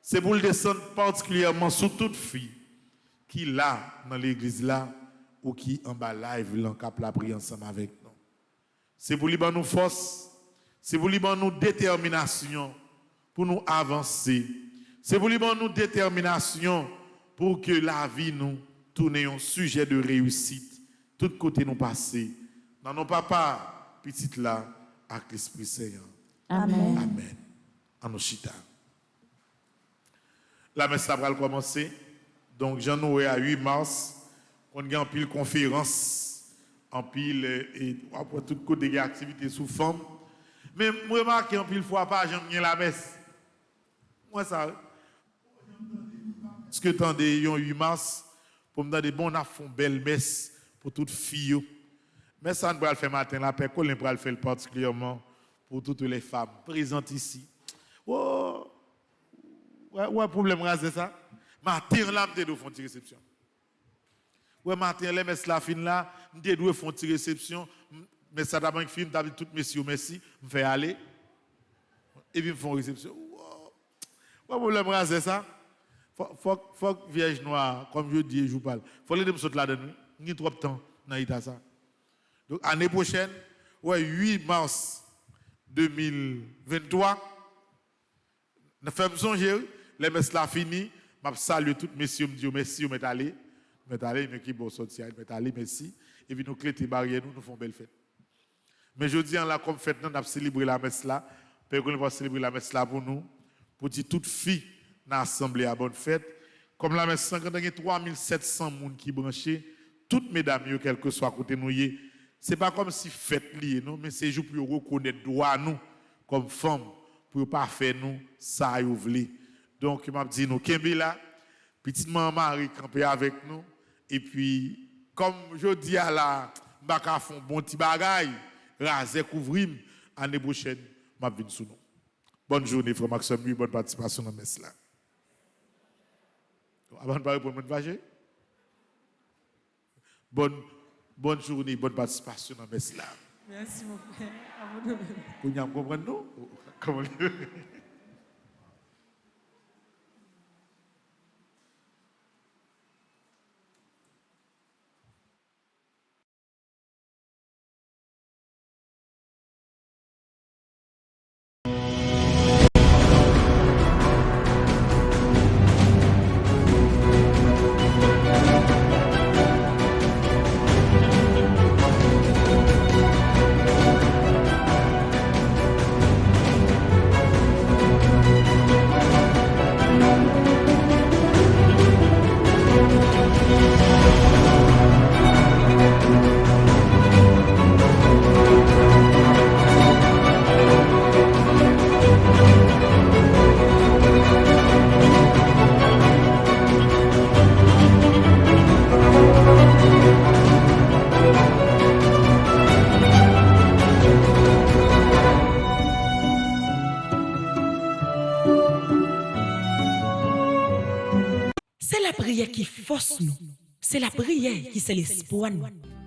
Speaker 3: C'est pour le descendre particulièrement sur toute fille qui là dans l'église là ou qui en bas live là cap la prier ensemble avec nous. C'est pour lui nous force, c'est pour lui nous détermination pour nous avancer. C'est pour lui nous détermination pour que la vie nous tourne un sujet de réussite. Tout côté nous passer. Dans nos papas, petite là, avec l'Esprit Saint.
Speaker 2: Amen.
Speaker 3: Amen. En nos chita. La messe va commencer. Donc, Jean-Noël à 8 mars, on a en pile conférence, en pile, et après tout côté des activités sous forme. Mais je remarque en pile fois pas, j'aime la messe. Moi, ça. Parce que tant des 8 mars, pour me dire, bon, on a fait une belle messe pour toutes filles. Mais ça, on va le faire matin, la paix, on va le faire particulièrement pour toutes les femmes présentes ici. Oh, ouais, problème, c'est ça. Matin, là, je dois faire une réception. Ouais, matin, les messes la fin là, je dois faire une réception. Mais ça d'abord fin, d'habitude, tout messieurs, merci, je vais aller. Et puis, je fais une réception. Ouais, problème, c'est ça. Faut que Vierge Noire, comme je dis, je vous parle. Faut les deux sauter là-dedans. Il y a trop de temps dans ça. Donc, année prochaine, ouais, 8 mars 2023, nous faisons songer, les messes là fini, je salue tous messieurs, je dis merci, vous allez, mais qui bon sortir, allez, merci. Et puis nous cléter barrière, nous faisons belle fête. Mais je dis, là, comme fête, nous avons célébré la messe là, parce qu'on va célébrer la messe là pour nous, pour dire toutes filles dans l'assemblée à bonne fête. Comme la messe, quand il y a 3700 personnes qui branchent, toutes mesdames, quel que soit côté nous, ce n'est pas comme si fête liée, non, mais c'est juste pour reconnaître droit nous comme femmes, pour ne pas faire nous ça vous voulez. Donc, je m'a dit, nous, Kembe là, petite maman Marie campé avec nous, et puis, comme je dis à la, je vais faire un bon petit bagage, raser, couvrir, l'année prochaine, je vais venir sous nous. Bonne journée, frère Maxime, bonne participation dans la messe là. Avant de parler pour me vager. Bonne journée, bonne participation dans la messe là.
Speaker 1: Merci, mon frère.
Speaker 3: Vous comprenez nous? Comment
Speaker 1: Qui force nous. C'est la prière qui c'est l'espoir nous.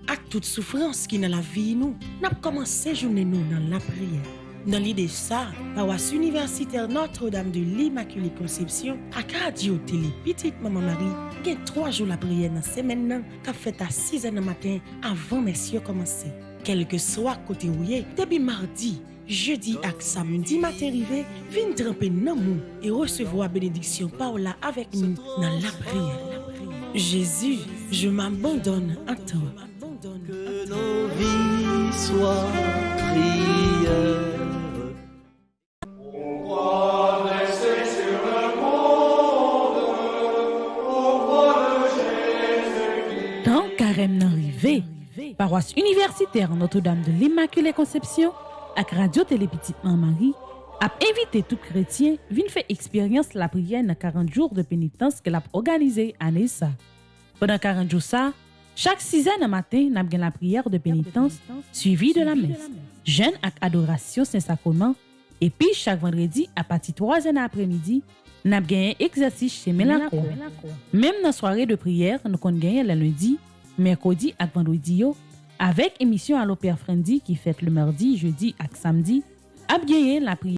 Speaker 1: À toute souffrance qui dans la vie nous, n'a commencé journée nous dans la prière. Dans l'idée ça, paroisse universitaire Notre-Dame de l'Immaculée Conception, à radio télé petite maman Marie, qui a 3 jours la prière dans semaine qu'a fait à 6h du matin avant messieurs commencer. Quel que soit côté où y est, depuis mardi, jeudi et samedi matin arrivé, viens tremper dans nous et recevoir bénédiction Paola avec nous dans la prière. Jésus, je m'abandonne à toi.
Speaker 4: Que nos vies soient prières.
Speaker 2: Dans
Speaker 5: carême nan rivé. Paroisse universitaire Notre-Dame de l'Immaculée Conception ak Radio Télé Petite Marie a invité tout chrétien vin faire expérience la prière dans 40 jours de pénitence qu'elle a organisé année ça. Pendant 40 jours ça, chaque 6 heures matin, n'a la prière de pénitence suivie de la messe. Jeûne ak adoration Saint-Sacrement et puis chaque vendredi à partir de 3 heures après-midi, n'a gagné exercice chez Mélancour. Même dans la soirée de prière, nous avons gagné le lundi, mercredi et vendredi avec émission à l'Opéra Friendly qui fait le mardi, jeudi et samedi, a gagné la prière